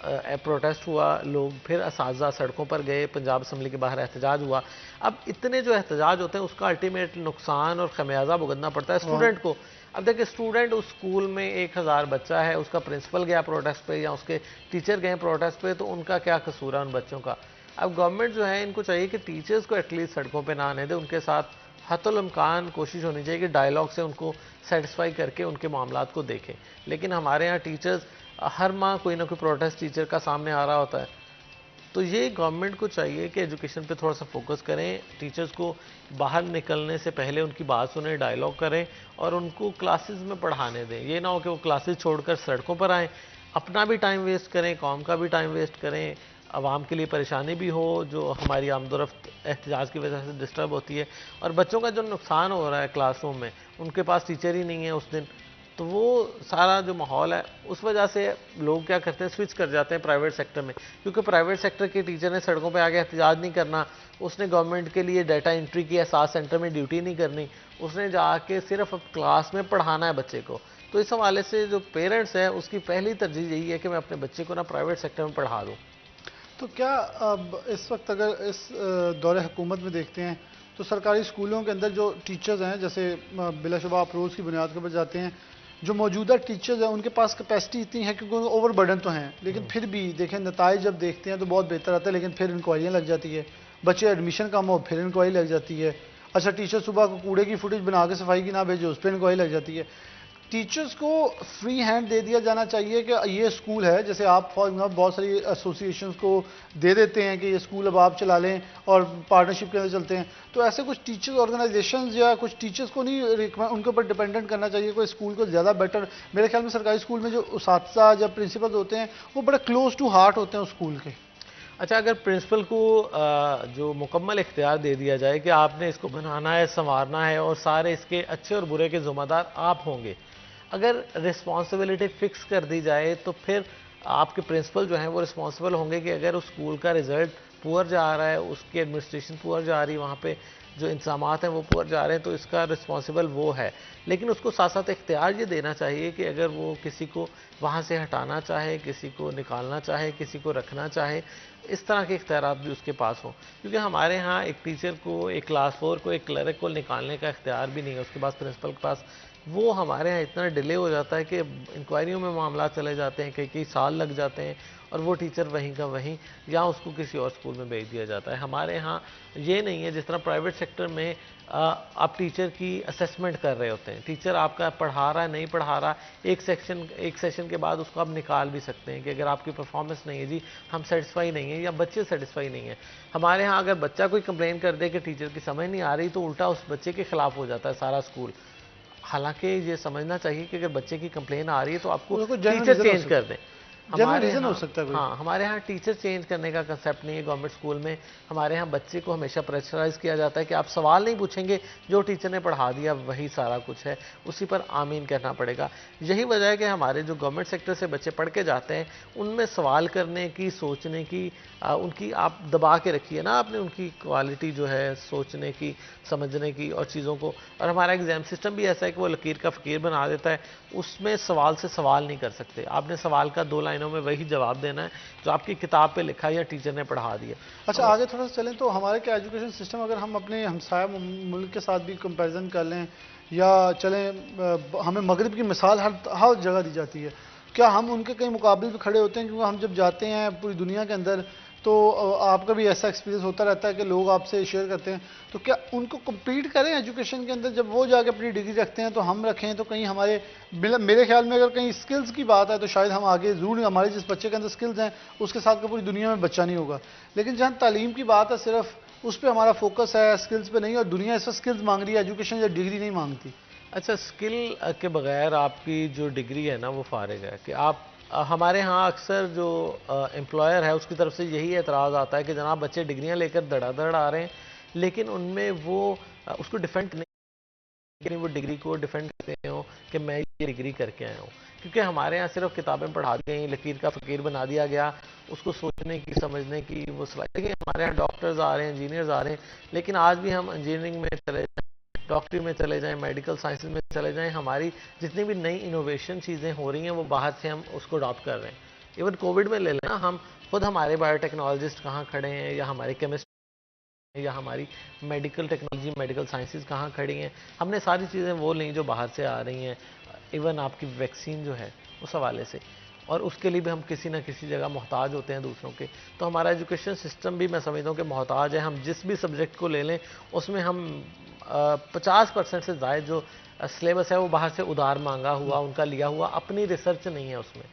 प्रोटेस्ट हुआ, लोग फिर असाजा सड़कों पर गए, पंजाब असम्बली के बाहर एहतजाज हुआ। अब इतने जो एहतजाज होते हैं उसका अल्टीमेट नुकसान और खमियाजा भुगतना पड़ता है स्टूडेंट को। अब देखिए, स्टूडेंट उस स्कूल में 1000 बच्चा है, उसका प्रिंसिपल गया प्रोटेस्ट पे या उसके टीचर गए प्रोटेस्ट पे, तो उनका क्या कसूर है उन बच्चों का? अब गवर्नमेंट जो है इनको चाहिए कि टीचर्स को एटलीस्ट सड़कों पे ना आने दे, उनके साथ हतुल इम्कान कोशिश होनी चाहिए कि डायलॉग से उनको सेटिस्फाई करके उनके मामलात को देखें। लेकिन हमारे यहाँ टीचर्स हर माह कोई ना कोई प्रोटेस्ट टीचर का सामने आ रहा होता है। तो ये गवर्नमेंट को चाहिए कि एजुकेशन पे थोड़ा सा फोकस करें, टीचर्स को बाहर निकलने से पहले उनकी बात सुने, डायलॉग करें और उनको क्लासेस में पढ़ाने दें। ये ना हो कि वो क्लासेस छोड़कर सड़कों पर आएँ, अपना भी टाइम वेस्ट करें, कौम का भी टाइम वेस्ट करें, आवाम के लिए परेशानी भी हो जो हमारी आमदोरफ्त एहतजाज की वजह से डिस्टर्ब होती है, और बच्चों का जो नुकसान हो रहा है क्लासरूम में, उनके पास टीचर ही नहीं है उस दिन, तो वो सारा जो माहौल है उस वजह से लोग क्या करते हैं, स्विच कर जाते हैं प्राइवेट सेक्टर में, क्योंकि प्राइवेट सेक्टर के टीचर ने सड़कों पे आके एहतजाज नहीं करना, उसने गवर्नमेंट के लिए डाटा एंट्री की एहसास सेंटर में ड्यूटी नहीं करनी, उसने जाके सिर्फ अब क्लास में पढ़ाना है बच्चे को। तो इस हवाले से जो पेरेंट्स हैं उसकी पहली तरजीह यही है कि मैं अपने बच्चे को ना प्राइवेट सेक्टर में पढ़ा दूँ। तो क्या अब इस वक्त अगर इस दौरे हुकूमत में देखते हैं तो सरकारी स्कूलों के अंदर जो टीचर्स हैं, जैसे बिलाशुबा आप रोज़ की बुनियाद के ऊपर जाते हैं, जो मौजूदा टीचर्स हैं उनके पास कैपेसिटी इतनी है क्योंकि ओवर बर्डन तो हैं, लेकिन फिर भी देखें नताइज जब देखते हैं तो बहुत बेहतर आता है, लेकिन फिर इंक्वायरियाँ लग जाती है, बच्चे एडमिशन कम हो फिर इंक्वायरी लग जाती है। अच्छा, टीचर सुबह को कूड़े की फुटेज बना के सफाई की ना भेजे, उस पर इंक्वायरी लग जाती है। टीचर्स को फ्री हैंड दे दिया जाना चाहिए कि ये स्कूल है, जैसे आप फॉर एग्जाम्पल बहुत सारी एसोसिएशंस को दे देते हैं कि ये स्कूल अब आप चला लें और पार्टनरशिप के अंदर चलते हैं, तो ऐसे कुछ टीचर्स ऑर्गेनाइजेशंस या कुछ टीचर्स को नहीं उनके ऊपर डिपेंडेंट करना चाहिए कोई स्कूल को ज़्यादा बेटर। मेरे ख्याल में सरकारी स्कूल में जो उस्ताद या प्रिंसिपल होते हैं वो बड़े क्लोज टू हार्ट होते हैं उस स्कूल के। अच्छा, अगर प्रिंसिपल को जो मुकम्मल इख्तियार दे दिया जाए कि आपने इसको बनाना है, संवारना है और सारे इसके अच्छे और बुरे के ज़िम्मेदार आप होंगे, अगर रिस्पॉन्सिबिलिटी फिक्स कर दी जाए तो फिर आपके प्रिंसिपल जो हैं वो रिस्पॉन्सिबल होंगे कि अगर उस स्कूल का रिजल्ट पुअर जा रहा है, उसकी एडमिनिस्ट्रेशन पुअर जा रही है, वहाँ पे जो इंतजामात हैं वो पुअर जा रहे हैं, तो इसका रिस्पॉन्सिबल वो है। लेकिन उसको साथ साथ इख्तियार ये देना चाहिए कि अगर वो किसी को वहाँ से हटाना चाहे, किसी को निकालना चाहे, किसी को रखना चाहे, इस तरह के इख्तियार भी उसके पास हों। क्योंकि हमारे यहाँ एक टीचर को, एक क्लास 4 को, एक क्लर्क को निकालने का इख्तियार भी नहीं है उसके पास, प्रिंसिपल के पास। वो हमारे यहाँ इतना डिले हो जाता है कि इंक्वायरियों में मामला चले जाते हैं, कई कई साल लग जाते हैं और वो टीचर वहीं का वहीं या उसको किसी और स्कूल में भेज दिया जाता है। हमारे यहाँ ये नहीं है, जिस तरह प्राइवेट सेक्टर में आप टीचर की असेसमेंट कर रहे होते हैं, टीचर आपका पढ़ा रहा है नहीं पढ़ा रहा, एक सेशन के बाद उसको आप निकाल भी सकते हैं कि अगर आपकी परफॉर्मेंस नहीं है जी, हम सेटिस्फाई नहीं है या बच्चे सेटिस्फाई नहीं है। हमारे यहाँ अगर बच्चा कोई कंप्लेन कर दे कि टीचर की समझ नहीं आ रही, तो उल्टा उस बच्चे के खिलाफ हो जाता है सारा स्कूल। हालांकि ये समझना चाहिए कि अगर बच्चे की कंप्लेन आ रही है तो आपको टीचर चेंज कर दें। हमारे रीजन हो सकता है हाँ, हमारे यहाँ टीचर चेंज करने का कंसेप्ट नहीं है गवर्नमेंट स्कूल में। हमारे यहाँ बच्चे को हमेशा प्रेशराइज किया जाता है कि आप सवाल नहीं पूछेंगे, जो टीचर ने पढ़ा दिया वही सारा कुछ है, उसी पर आमीन कहना पड़ेगा। यही वजह है कि हमारे जो गवर्नमेंट सेक्टर से बच्चे पढ़ के जाते हैं उनमें सवाल करने की, सोचने की, उनकी आप दबा के रखिए ना आपने, उनकी क्वालिटी जो है सोचने की, समझने की और चीज़ों को। और हमारा एग्जाम सिस्टम भी ऐसा है कि वो लकीर का फ़कीर बना देता है, उसमें सवाल से सवाल नहीं कर सकते। आपने सवाल का 2 लाइनों में वही जवाब देना है जो आपकी किताब पे लिखा है या टीचर ने पढ़ा दिया। अच्छा, आगे थोड़ा सा चलें तो हमारे क्या एजुकेशन सिस्टम, अगर हम अपने हमसाया मुल्क के साथ भी कंपैरिजन कर लें या चलें, हमें मगरिब की मिसाल हर जगह दी जाती है, क्या हम उनके कई मुकाबले पे खड़े होते हैं? क्योंकि हम जब जाते हैं पूरी दुनिया के अंदर तो आपका भी ऐसा एक्सपीरियंस होता रहता है कि लोग आपसे शेयर करते हैं, तो क्या उनको कम्पीट करें एजुकेशन के अंदर? जब वो जाके अपनी डिग्री रखते हैं तो हम रखें, तो कहीं हमारे, मेरे ख्याल में अगर कहीं स्किल्स की बात है तो शायद हम आगे ज़रूर, हमारे जिस बच्चे के अंदर स्किल्स हैं उसके साथ पूरी दुनिया में बच्चा नहीं होगा। लेकिन जहाँ तालीम की बात है सिर्फ उस पर हमारा फोकस है, स्किल्स पे नहीं, और दुनिया इस वक्त स्किल्स मांग रही है, एजुकेशन या डिग्री नहीं मांगती। अच्छा, स्किल के बगैर आपकी जो डिग्री है ना वो फारिग है कि आप, हमारे यहाँ अक्सर जो एम्प्लॉयर है उसकी तरफ से यही एतराज़ आता है कि जनाब बच्चे डिग्रियां लेकर धड़ाधड़ आ रहे हैं, लेकिन उनमें वो उसको डिफेंड नहीं, वो डिग्री को डिफेंड करते हो कि मैं ये डिग्री करके आया हूँ। क्योंकि हमारे यहाँ सिर्फ किताबें पढ़ा दी गई, लकीर का फ़कीर बना दिया गया, उसको सोचने की, समझने की वो सलाहियत। देखिए हमारे यहाँ डॉक्टर्स आ रहे हैं, इंजीनियर्स आ रहे हैं, लेकिन आज भी हम इंजीनियरिंग में चले जाएँ, डॉक्टरी में चले जाएं, मेडिकल साइंसेज में चले जाएं, हमारी जितनी भी नई इनोवेशन चीज़ें हो रही हैं वो बाहर से हम उसको अडॉप्ट कर रहे हैं। इवन कोविड में ले लेना, हम खुद, हमारे बायोटेक्नोलॉजिस्ट कहाँ खड़े हैं, या हमारे केमिस्ट या हमारी मेडिकल टेक्नोलॉजी, मेडिकल साइंसेज कहाँ खड़ी हैं, हमने सारी चीज़ें वो ली जो बाहर से आ रही हैं। इवन आपकी वैक्सीन जो है उस हवाले से, और उसके लिए भी हम किसी ना किसी जगह मोहताज होते हैं दूसरों के। तो हमारा एजुकेशन सिस्टम भी मैं समझता हूँ कि मोहताज है। हम जिस भी सब्जेक्ट को ले लें उसमें हम 50% से ज़्यादा जो सिलेबस है वो बाहर से उधार मांगा हुआ, उनका लिया हुआ, अपनी रिसर्च नहीं है उसमें।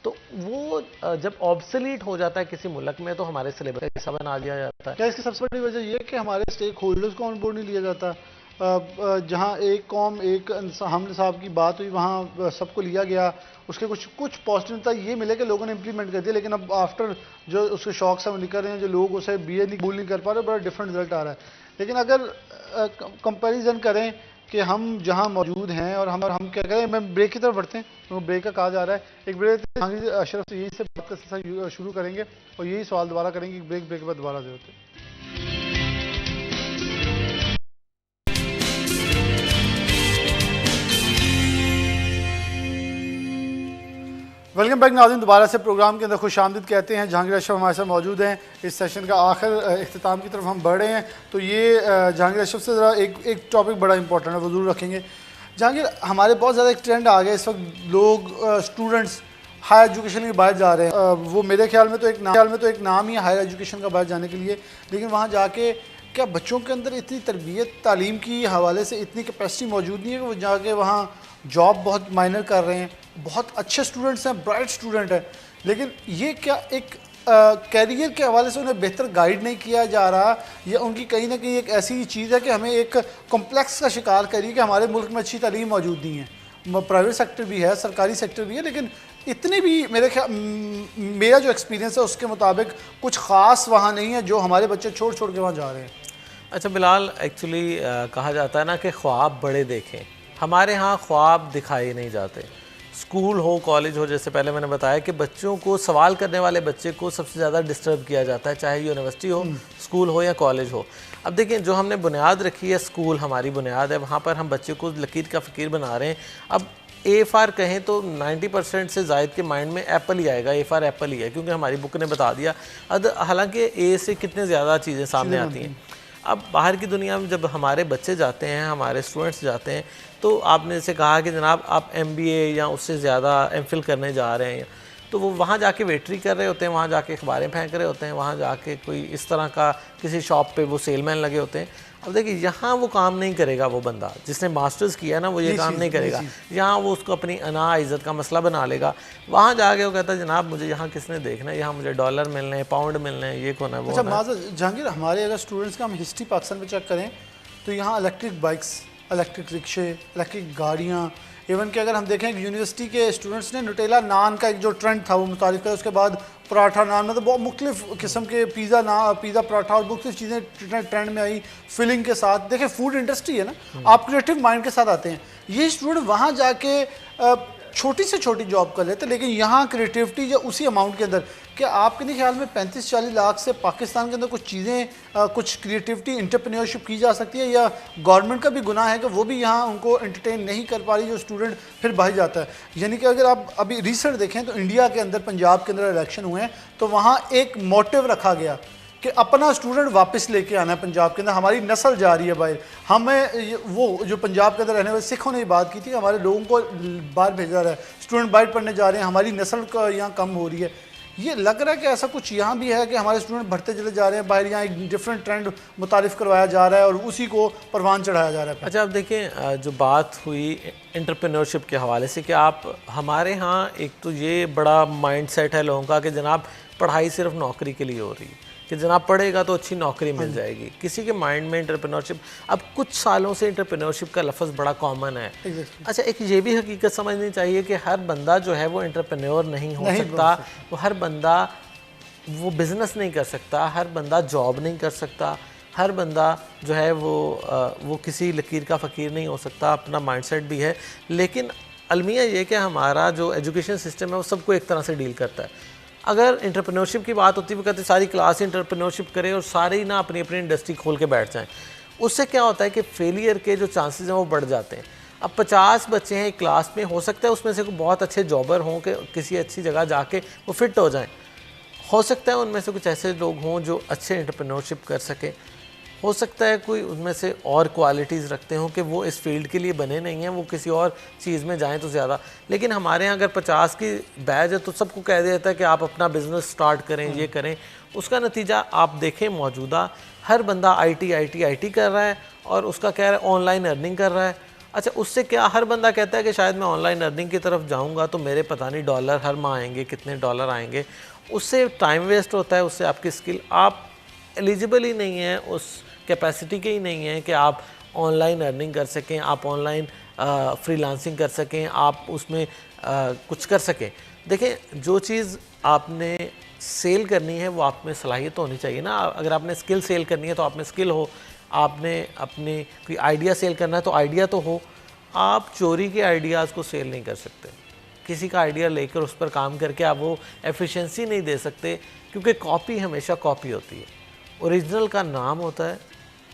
तो वो जब ऑब्सोलीट हो जाता है किसी मुल्क में तो हमारे सिलेबस का हिस्सा बना दिया जाता है। क्या इसकी सबसे बड़ी वजह ये है कि हमारे स्टेक होल्डर्स को ऑन बोर्ड नहीं लिया जाता? जहाँ एक कौम, एक हम साहब की बात हुई, वहाँ सबको लिया गया, उसके कुछ पॉजिटिवता ये मिले कि लोगों ने इम्प्लीमेंट कर दिया, लेकिन अब आफ्टर जो उसके शौक से निकल रहे हैं, जो लोग उसे BA कबूल नहीं कर पा रहे, बड़ा डिफरेंट रिजल्ट आ रहा है। लेकिन अगर कंपैरिजन करें कि हम जहाँ मौजूद हैं और हम क्या करें, मैं ब्रेक की तरफ बढ़ते हैं, तो ब्रेक का कहा जा रहा है, एक ब्रेक जहांगीर अशरफ से यही से बात का सिलसिला शुरू करेंगे और यही सवाल दोबारा करेंगे। ब्रेक के बाद दोबारा से होते हैं। वेलकम बैक नाज़रीन, दोबारा से प्रोग्राम के अंदर खुशामदीद कहते हैं। जहांगीर अशरफ हमारे साथ मौजूद हैं। इस सेशन का आखिर इख्तिताम की तरफ हम बढ़ रहे हैं, तो ये जहांगीर अशरफ से ज़रा एक टॉपिक बड़ा इंपॉर्टेंट है, वो ज़रूर रखेंगे। जहांगीर, हमारे बहुत ज़्यादा एक ट्रेंड आ गया इस वक्त, लोग स्टूडेंट्स हायर एजुकेशन के बाहर जा रहे हैं। वो मेरे ख्याल में तो एक नाम ही है हायर एजुकेशन का बाहर जाने के लिए, लेकिन वहाँ जाके क्या बच्चों के अंदर इतनी तरबियत, तालीम की हवाले से इतनी कैपेसिटी मौजूद नहीं है कि वो जाके वहाँ जॉब बहुत माइनर कर रहे हैं, बहुत अच्छे स्टूडेंट्स हैं, ब्राइट स्टूडेंट हैं, लेकिन ये क्या एक कैरियर के हवाले से उन्हें बेहतर गाइड नहीं किया जा रहा, या उनकी कहीं ना कहीं एक ऐसी चीज़ है कि हमें एक कॉम्प्लेक्स का शिकार करिए कि हमारे मुल्क में अच्छी तालीम मौजूद नहीं है, प्राइवेट सेक्टर भी है, सरकारी सेक्टर भी है, लेकिन इतनी भी मेरा जो एक्सपीरियंस है उसके मुताबिक कुछ ख़ास वहाँ नहीं है जो हमारे बच्चे छोड़ छोड़ के वहाँ जा रहे हैं। अच्छा बिलाल, एक्चुअली कहा जाता है ना कि ख्वाब बड़े देखें, हमारे यहाँ ख्वाब दिखाए नहीं जाते। स्कूल हो, कॉलेज हो, जैसे पहले मैंने बताया कि बच्चों को, सवाल करने वाले बच्चे को सबसे ज़्यादा डिस्टर्ब किया जाता है, चाहे यूनिवर्सिटी हो, स्कूल हो या कॉलेज हो। अब देखिए, जो हमने बुनियाद रखी है, स्कूल हमारी बुनियाद है, वहाँ पर हम बच्चे को लकीर का फ़कीर बना रहे हैं। अब ए फॉर कहें तो 90% से ज़ायद के माइंड में एप्पल ही आएगा, ए फॉर एप्पल ही है, क्योंकि हमारी बुक ने बता दिया। हालांकि ए से कितने ज़्यादा चीज़ें सामने आती हैं। अब बाहर की दुनिया में जब हमारे बच्चे जाते हैं, हमारे स्टूडेंट्स जाते हैं, तो आपने जैसे कहा कि जनाब आप MBA या उससे ज़्यादा MPhil करने जा रहे हैं, तो वो वहाँ जाके वेटरी कर रहे होते हैं, वहाँ जाके अखबारें फेंक रहे होते हैं, वहाँ जाके कोई इस तरह का किसी शॉप पे वो सेलमैन लगे होते हैं। अब देखिए, यहाँ वो काम नहीं करेगा, वो बंदा जिसने मास्टर्स किया ना, वो ये काम नहीं करेगा। यहाँ वो उसको अपनी अना इज़्ज़त का मसला बना लेगा। वहाँ जाके वो कहता है जनाब मुझे यहाँ किसने देखना है, यहाँ मुझे डॉलर मिलने हैं, पाउंड मिलने हैं, ये कौन है वो। अच्छा माज़र जहांगीर, हमारे अगर स्टूडेंट्स का हम हिस्ट्री पाकिस्तान में चेक करें तो यहाँ इलेक्ट्रिक बाइक्स, इलेक्ट्रिक रिक्शे, इलेक्ट्रिक गाड़ियाँ, इवन कि अगर हम देखें कि यूनिवर्सिटी के स्टूडेंट्स ने न्यूटेला नान का एक जो ट्रेंड था वो मुतारिफ करा, उसके बाद पराठा नान, मतलब बहुत मुख्तलिफ किस्म के पिज़्ज़ा पराठा और मुख्तलिफ चीज़ें ट्रेंड में आई फिलिंग के साथ। देखें, फूड इंडस्ट्री है ना, आप क्रिएटिव माइंड के साथ आते हैं। ये स्टूडेंट वहाँ जाके छोटी से छोटी जॉब कर लेते, लेकिन यहाँ क्रिएटिविटी जो उसी अमाउंट के अंदर, क्या आपके नहीं ख्याल में 35-40 लाख से पाकिस्तान के अंदर कुछ चीज़ें, कुछ क्रिएटिविटी एंटरप्रेन्योरशिप की जा सकती है, या गवर्नमेंट का भी गुनाह है कि वो भी यहाँ उनको एंटरटेन नहीं कर पा रही, जो स्टूडेंट फिर बाहर जाता है? यानी कि अगर आप अभी रिसेंट देखें तो इंडिया के अंदर, पंजाब के अंदर इलेक्शन हुए हैं, तो वहाँ एक मोटिव रखा गया कि अपना स्टूडेंट वापस लेके आना है पंजाब के अंदर, हमारी नस्ल जा रही है बाहर। हमें वो जो पंजाब के अंदर रहने वाले सिखों ने बात की थी, हमारे लोगों को बाहर भेजा रहा है, स्टूडेंट बाहर पढ़ने जा रहे हैं, हमारी नस्ल का यहाँ कम हो रही है। ये लग रहा है कि ऐसा कुछ यहाँ भी है कि हमारे स्टूडेंट बढ़ते चले जा रहे हैं बाहर, यहाँ एक डिफरेंट ट्रेंड मुतारिफ करवाया जा रहा है और उसी को परवान चढ़ाया जा रहा है। अच्छा, अब देखें, जो बात हुई एंटरप्रेन्योरशिप के हवाले से कि आप, हमारे यहाँ एक तो ये बड़ा माइंड सेट है लोगों का कि जनाब पढ़ाई सिर्फ नौकरी के लिए हो रही है, कि जनाब पढ़ेगा तो अच्छी नौकरी मिल जाएगी। किसी के माइंड में एंटरप्रेन्योरशिप, अब कुछ सालों से एंटरप्रेन्योरशिप का लफ्ज़ बड़ा कॉमन है। अच्छा, एक ये भी हकीकत समझनी चाहिए कि हर बंदा जो है वो एंटरप्रेन्योर नहीं हो सकता, वो हर बंदा वो बिज़नेस नहीं कर सकता, हर बंदा जॉब नहीं कर सकता, हर बंदा जो है वो किसी लकीर का फ़कीर नहीं हो सकता। अपना माइंडसेट भी है, लेकिन अलमिया ये कि हमारा जो एजुकेशन सिस्टम है वो सबको एक तरह से डील करता है। अगर एंटरप्रेन्योरशिप की बात होती है, वो कहते हैं सारी क्लास एंटरप्रेन्योरशिप करे और सारे ही ना अपनी अपनी इंडस्ट्री खोल के बैठ जाएं। उससे क्या होता है कि फेलियर के जो चांसेस हैं वो बढ़ जाते हैं। अब 50 बच्चे हैं एक क्लास में, हो सकता है उसमें से बहुत अच्छे जॉबर हों कि किसी अच्छी जगह जाके वो फिट हो जाएं, हो सकता है उनमें से कुछ ऐसे लोग हों जो अच्छे एंटरप्रेन्योरशिप कर सकें, हो सकता है कोई उनमें से और क्वालिटीज़ रखते हों कि वो इस फील्ड के लिए बने नहीं हैं, वो किसी और चीज़ में जाएं तो ज़्यादा। लेकिन हमारे यहाँ अगर 50 की बैच है तो सबको कह दिया जाता है कि आप अपना बिज़नेस स्टार्ट करें, ये करें। उसका नतीजा आप देखें, मौजूदा हर बंदा IT कर रहा है और उसका कह रहा है ऑनलाइन अर्निंग कर रहा है। अच्छा, उससे क्या हर बंदा कहता है कि शायद मैं ऑनलाइन अर्निंग की तरफ जाऊँगा तो मेरे पता नहीं डॉलर हर माह आएंगे, कितने डॉलर आएंगे। उससे टाइम वेस्ट होता है, उससे आपकी स्किल, आप एलिजिबल ही नहीं है, उस कैपेसिटी के ही नहीं है कि आप ऑनलाइन अर्निंग कर सकें, आप ऑनलाइन फ्रीलांसिंग कर सकें, आप उसमें कुछ कर सकें। देखें, जो चीज़ आपने सेल करनी है वो आप में सलाहियत तो होनी चाहिए ना। अगर आपने स्किल सेल करनी है तो आप में स्किल हो, आपने अपने कोई आइडिया सेल करना है तो आइडिया तो हो। आप चोरी के आइडियाज़ को सेल नहीं कर सकते, किसी का आइडिया लेकर उस पर काम करके आप वो एफिशिएंसी नहीं दे सकते, क्योंकि कॉपी हमेशा कॉपी होती है, ओरिजिनल का नाम होता है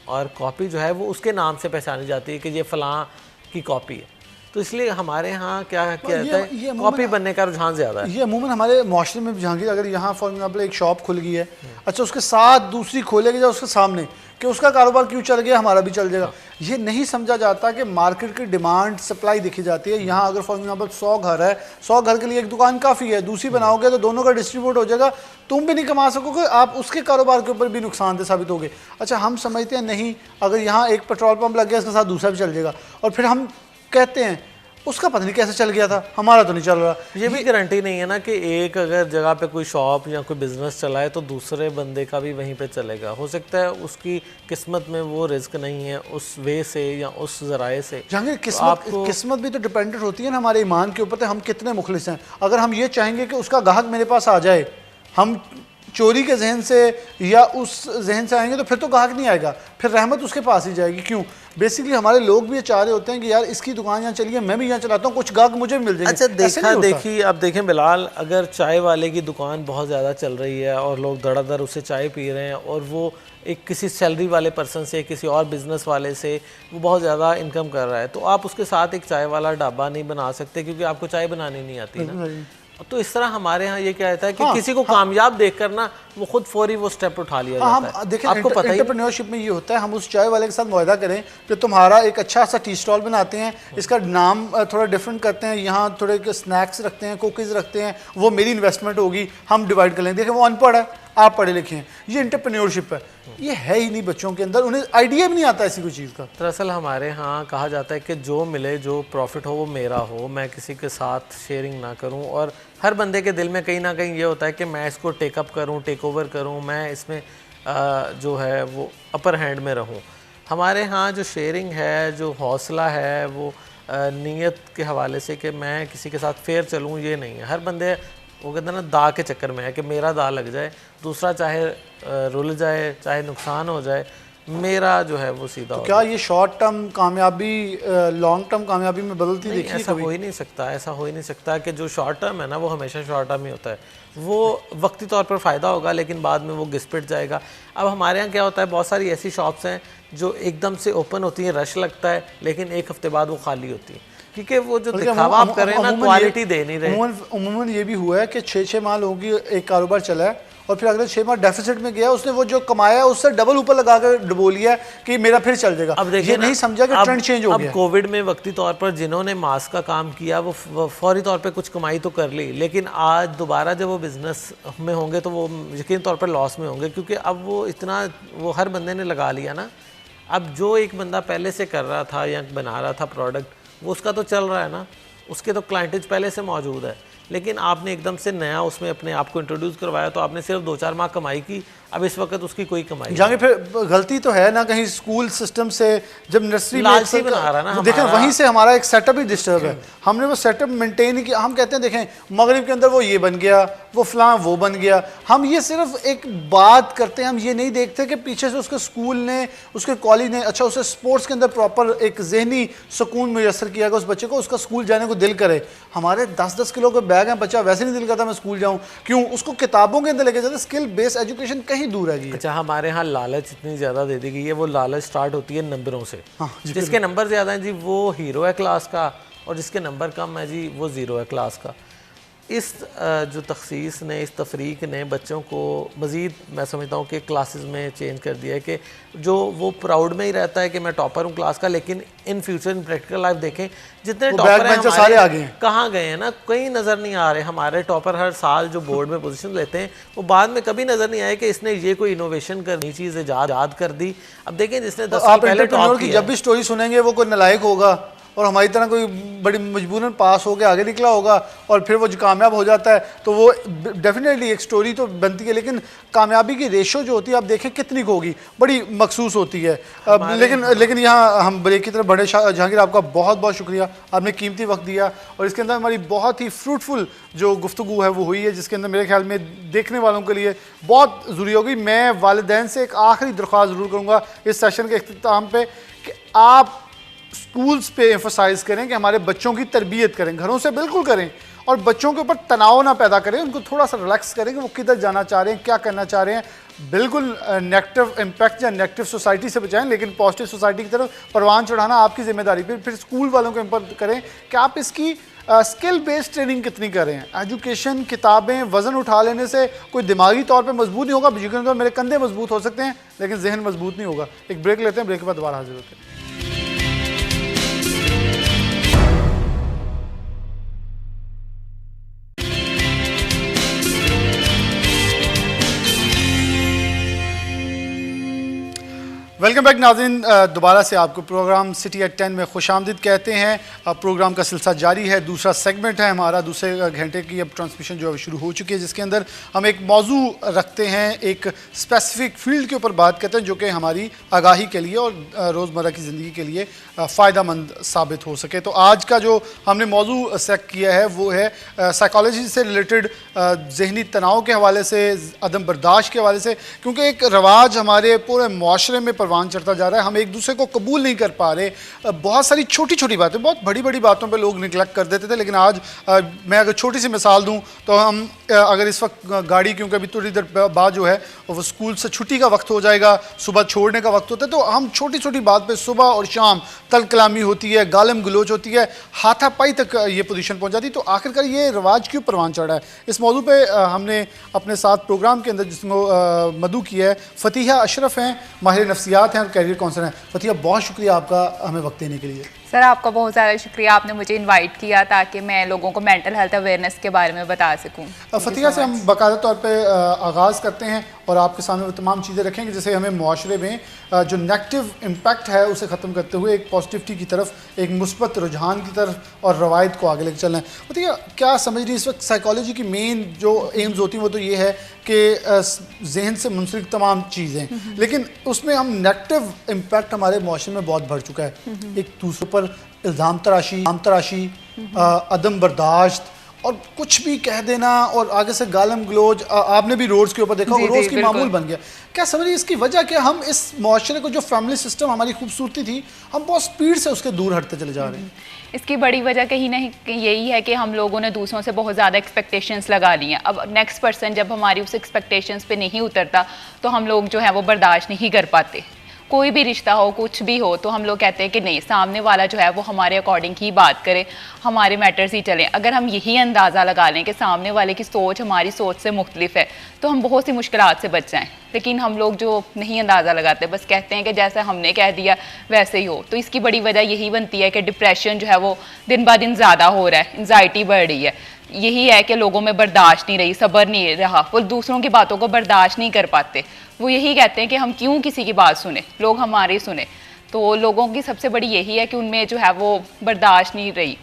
और कॉपी जो है वो उसके नाम से पहचानी जाती है कि ये फ़लाँ की कॉपी है। तो इसलिए हमारे यहाँ क्या कहता है, कॉपी बनने का रुझान ज़्यादा है। ये अमूमन हमारे माशरे में जहांगीर, अगर यहाँ फॉर एग्जाम्पल एक शॉप खुल गई है, अच्छा उसके साथ दूसरी खोलेगी या उसके सामने, कि उसका कारोबार क्यों चल गया, हमारा भी चल जाएगा। ये नहीं समझा जाता कि मार्केट की डिमांड सप्लाई देखी जाती है। यहाँ अगर फॉर एग्जाम्पल 100 घर है, 100 घर के लिए एक दुकान काफ़ी है, दूसरी बनाओगे तो दोनों का डिस्ट्रीब्यूट हो जाएगा, तुम भी नहीं कमा सकोगे, आप उसके कारोबार के ऊपर भी नुकसानदेह साबित होगे। अच्छा, हम समझते हैं नहीं, अगर यहाँ एक पेट्रोल पंप लग गया इसके साथ दूसरा भी चल जाएगा, और फिर हम कहते हैं उसका पता नहीं कैसे चल गया था, हमारा तो नहीं चल रहा। ये भी गारंटी नहीं है ना कि एक अगर जगह पे कोई शॉप या कोई बिजनेस चलाए तो दूसरे बंदे का भी वहीं पे चलेगा। हो सकता है उसकी किस्मत में वो रिस्क नहीं है उस वे से या उस जराए से। जहांगीर, तो किस्मत भी तो डिपेंडेंट होती है ना हमारे ईमान के ऊपर, हम कितने मुखलिस हैं। अगर हम ये चाहेंगे कि उसका ग्राहक मेरे पास आ जाए, हम चोरी के जहन से या उस जहन से आएंगे तो फिर तो ग्राहक नहीं आएगा, फिर रहमत उसके पास ही जाएगी। क्यों? बेसिकली हमारे लोग भी ये चाह रहे होते हैं कि यार इसकी दुकान यहाँ चलिए, मैं भी यहाँ चलाता हूँ, कुछ ग्राहक मुझे भी मिल जाएंगे। अच्छा देखिए, अब देखें बिलाल, अगर चाय वाले की दुकान बहुत ज़्यादा चल रही है और लोग धड़ाधड़ उससे चाय पी रहे हैं और वो एक किसी सैलरी वाले पर्सन से, किसी और बिजनेस वाले से वो बहुत ज़्यादा इनकम कर रहा है, तो आप उसके साथ एक चाय वाला ढाबा नहीं बना सकते क्योंकि आपको चाय बनानी नहीं आती ना। तो इस तरह हमारे यहाँ ये क्या रहता है कि किसी को कामयाब देखकर ना वो खुद फौरी वो स्टेप उठा लिया जाता है। देखिए, आपको पता ही एंटरप्रेन्योरशिप में ये होता है, हम उस चाय वाले के साथ मुआहदा करें कि तुम्हारा एक अच्छा सा टी स्टॉल बनाते हैं, इसका नाम थोड़ा डिफरेंट करते हैं, यहाँ थोड़े स्नैक्स रखते हैं, कुकीज़ रखते हैं, वो मेरी इन्वेस्टमेंट होगी, हम डिवाइड कर लेंगे। देखिए वो अनपढ़ है, आप पढ़े लिखे हैं, ये एंटरप्रेन्योरशिप है। ये है ही नहीं बच्चों के अंदर, उन्हें आइडिया भी नहीं आता ऐसी कोई चीज़ का। दरअसल हमारे यहाँ कहा जाता है कि जो मिले, जो प्रॉफिट हो वो मेरा हो, मैं किसी के साथ शेयरिंग ना करूँ। और हर बंदे के दिल में कहीं ना कहीं ये होता है कि मैं इसको टेकअप करूँ, टेक ओवर करूँ, मैं इसमें जो है वो अपर हैंड में रहूँ। हमारे यहाँ जो शेयरिंग है, जो हौसला है, वो नीयत के हवाले से कि मैं किसी के साथ फेयर चलूँ, ये नहीं है। हर बंदे वो कहते हैं ना दा के चक्कर में है कि मेरा दा लग जाए, दूसरा चाहे रुल जाए, चाहे नुकसान हो जाए, मेरा जो है वो सीधा तो क्या ये शॉर्ट टर्म कामयाबी लॉन्ग टर्म कामयाबी में बदलती देखी? ऐसा हो ही नहीं सकता, ऐसा हो ही नहीं सकता कि जो शॉर्ट टर्म है ना वो हमेशा शॉर्ट टर्म ही होता है। वो वक्ती तौर पर फ़ायदा होगा लेकिन बाद में वो घिस-पिट जाएगा। अब हमारे यहाँ क्या होता है, बहुत सारी ऐसी शॉप्स हैं जो एकदम से ओपन होती हैं, रश लगता है, लेकिन एक हफ्ते बाद वो खाली होती हैं क्योंकि वो जो दिखावा आप कर रहे हैं ना, क्वालिटी दे नहीं रहे। उमूमन ये भी हुआ है कि 6-6 माह लोगों की एक कारोबार चला है और फिर अगले 6 माह डेफिसिट में गया, उसने वो जो कमाया है उससे डबल ऊपर लगा कर डुबो लिया कि मेरा फिर चल जाएगा। अब देखिए, ये नहीं समझा कि ट्रेंड चेंज हो गया। अब कोविड में वक्ती तौर पर जिन्होंने मास्क का काम किया वो फौरी तौर पे कुछ कमाई तो कर ली, लेकिन आज दोबारा जब वो बिजनेस में होंगे तो वो यकीन तौर पर लॉस में होंगे क्योंकि अब वो इतना वो हर बंदे ने लगा लिया ना। अब जो एक बंदा पहले से कर रहा था या बना रहा था प्रोडक्ट, वो उसका तो चल रहा है ना, उसके तो क्लाइंटेज पहले से मौजूद है, लेकिन आपने एकदम से नया उसमें अपने आप को इंट्रोड्यूस करवाया तो आपने सिर्फ 2-4 माह कमाई की। अब इस वक्त उसकी कोई कमाई जाएंगे फिर गलती तो है ना कहीं स्कूल सिस्टम से, जब नर्सरी लालची बना रहा ना, देखें वहीं से हमारा एक सेटअप ही डिस्टर्ब है, हमने वो सेटअप मेंटेन ही किया। हम कहते हैं देखें मगरिब के अंदर वो ये बन गया, वो फलां वो बन गया, हम ये सिर्फ एक बात करते हैं, हम ये नहीं देखते कि पीछे से उसके स्कूल ने, उसके कॉलेज ने, अच्छा उसे स्पोर्ट्स के अंदर प्रॉपर एक जहनी सुकून मुयसर किया गया उस बच्चे को, उसका स्कूल जाने को दिल करे। हमारे 10-10 किलो के बैग हैं, बच्चा वैसे नहीं दिल करता मैं स्कूल जाऊँ, क्यों? उसको किताबों के अंदर लेके जाते, स्किल बेस्ड एजुकेशन कहीं दूर है। अच्छा, हमारे यहाँ लालच इतनी ज़्यादा दे दी गई है, वो लालच स्टार्ट होती है नंबरों से। जिसके नंबर ज़्यादा हैं जी वो हीरो है क्लास का, और जिसके नंबर कम है जी वो ज़ीरो है क्लास का। इस जो तखसीस ने, इस तफरीक ने बच्चों को मज़ीद मैं समझता हूँ कि क्लासेस में चेंज कर दिया है कि जो वो प्राउड में ही रहता है कि मैं टॉपर हूँ क्लास का, लेकिन in future in practical life देखें जितने टॉपर हैं हमारे कहाँ गए हैं ना, कहीं नज़र नहीं आ रहे। हमारे टॉपर हर साल जो बोर्ड में पोजीशन लेते हैं वो बाद में कभी नज़र नहीं आए कि इसने ये कोई इनोवेशन करनी चीज़ ईजाद कर दी। अब देखें जिसने 10 साल पहले टॉप किया, जब भी स्टोरी सुनेंगे वो कोई नालायक होगा और हमारी तरह कोई बड़ी मजबूरन पास होकर आगे निकला होगा और फिर वो जो कामयाब हो जाता है तो वो डेफिनेटली एक स्टोरी तो बनती है, लेकिन कामयाबी की रेशो जो होती है आप देखें कितनी होगी, बड़ी मखसूस होती है। लेकिन यहाँ हम ब्रेक की तरफ बढ़े। जहांगीर आपका बहुत बहुत शुक्रिया, आपने कीमती वक्त दिया और इसके अंदर हमारी बहुत ही फ्रूटफुल जो गुफ्तगू है वो हुई है, जिसके अंदर मेरे ख्याल में देखने वालों के लिए बहुत ज़रूरी होगी। मैं वालिदैन से एक आखिरी दरख्वास्त ज़रूर करूँगा इस सेशन के इख्तिताम पे कि आप स्कूल्स पे एम्फसाइज़ करें कि हमारे बच्चों की तरबियत करें, घरों से बिल्कुल करें, और बच्चों के ऊपर तनाव ना पैदा करें, उनको थोड़ा सा रिलैक्स करें कि वो किधर जाना चाह रहे हैं, क्या करना चाह रहे हैं। बिल्कुल नेगेटिव इम्पैक्ट या नेगेटिव सोसाइटी से बचाएं, लेकिन पॉजिटिव सोसाइटी की तरफ परवान चढ़ाना आपकी जिम्मेदारी। फिर स्कूल वालों को इम्पर करें कि आप इसकी स्किल बेस्ड ट्रेनिंग कितनी कर रहे हैं। एजुकेशन, किताबें, वज़न उठा लेने से कोई दिमागी तौर पे मजबूत नहीं होगा। यकीन तो मेरे कंधे मजबूत हो सकते हैं लेकिन जहन मजबूत नहीं होगा। एक ब्रेक लेते हैं, ब्रेक के बाद दोबारा हाजिर होते हैं। वेलकम बैक नाज़रीन, दोबारा से आपको प्रोग्राम सिटी एट 10 में खुशामदीद कहते हैं। अब प्रोग्राम का सिलसिला जारी है, दूसरा सेगमेंट है हमारा। दूसरे घंटे की अब ट्रांसमिशन जो है शुरू हो चुकी है, जिसके अंदर हम एक मौजू रखते हैं, एक स्पेसिफिक फील्ड के ऊपर बात करते हैं जो कि हमारी आगाही के लिए और रोज़मर्रा की ज़िंदगी के लिए फ़ायदेमंद साबित हो सके। तो आज का जो हमने मौजू सेलेक्ट किया है वो है साइकोलॉजी से रिलेटेड, जहनी तनाव के हवाले से, अदम बर्दाश्त के हवाले से, क्योंकि एक रवाज हमारे पूरे माशरे में परवान चढ़ता जा रहा है। हम एक दूसरे को कबूल नहीं कर पा रहे। बहुत सारी छोटी छोटी बातें, बहुत बड़ी बड़ी बातों पे लोग निगलेक्ट कर देते थे, लेकिन आज मैं अगर छोटी सी मिसाल दूं तो हम अगर इस वक्त गाड़ी, क्योंकि अभी थोड़ी देर बाद जो है वो स्कूल से छुट्टी का वक्त हो जाएगा, सुबह छोड़ने का वक्त होता है, तो हम छोटी छोटी बात पे सुबह और शाम तल कलामी होती है, गालम गलोच होती है, हाथापाई तक ये पोजीशन पहुंच जाती है। तो आखिरकार ये रवाज क्यों परवान चढ़ा है? इस मौजू पे हमने अपने साथ प्रोग्राम के अंदर जिसमें मदू किया है, फतिहा अशरफ हैं, माहिर नफ्सियात हैं और कैरियर काउंसलर हैं। फतिहा, बहुत शुक्रिया आपका हमें वक्त देने के लिए। सर, आपका बहुत ज़्यादा शुक्रिया, आपने मुझे इनवाइट किया ताकि मैं लोगों को मेंटल हेल्थ अवेयरनेस के बारे में बता सकूं। फतिहा से हम बाकायदा तौर पे आगाज़ करते हैं और आपके सामने वो तमाम चीज़ें रखेंगे जैसे हमें मुआशरे में जो नेगेटिव इम्पैक्ट है उसे ख़त्म करते हुए एक पॉजिटिविटी की तरफ, एक मुस्बत रुझान की तरफ और रवायत को आगे लेकर चलना है। फतिहा, क्या समझ रही इस वक्त साइकोलॉजी की मेन जो एम्स होती हैं वो तो ये है कि जहन से मुंसलिक तमाम चीज़ें, लेकिन उसमें हम नेगेटिव इम्पैक्ट हमारे मुआशरे में बहुत बढ़ चुका है। एक दूसरे पर इल्ज़ाम तराशी, अदम बर्दाश्त और कुछ भी कह देना और आगे से गालम गलोज, आपने भी रोड्स के ऊपर देखा, रोज़ की मामूल बन गया। क्या समझ रही इसकी वजह क्या? हम इस मुआशरे को, जो फैमिली सिस्टम हमारी खूबसूरती थी, हम बहुत स्पीड से उसके दूर हटते चले जा रहे हैं। इसकी बड़ी वजह कहीं ना कहीं यही है कि हम लोगों ने दूसरों से बहुत ज़्यादा एक्सपेक्टेशंस लगा ली हैं। अब नेक्स्ट पर्सन जब हमारी उस एक्सपेक्टेशंस पे नहीं उतरता तो हम लोग जो है वो बर्दाश्त नहीं कर पाते। कोई भी रिश्ता हो, कुछ भी हो, तो हम लोग कहते हैं कि नहीं, सामने वाला जो है वो हमारे अकॉर्डिंग ही बात करे, हमारे मैटर्स ही चलें। अगर हम यही अंदाज़ा लगा लें कि सामने वाले की सोच हमारी सोच से मुख्तलिफ है तो हम बहुत सी मुश्किलात से बच जाएं। लेकिन हम लोग जो नहीं अंदाज़ा लगाते, बस कहते हैं कि जैसा हमने कह दिया वैसे ही हो। तो इसकी बड़ी वजह यही बनती है कि डिप्रेशन जो है वो दिन ब दिन ज़्यादा हो रहा है, एंजाइटी बढ़ रही है। यही है कि लोगों में बर्दाश्त नहीं रही, सब्र नहीं रहा, वो दूसरों की बातों को बर्दाश्त नहीं कर पाते। वो यही कहते हैं कि हम क्यों किसी की बात सुने, लोग हमारी सुने। तो लोगों की सबसे बड़ी यही है कि उनमें जो है वो बर्दाश्त नहीं रही।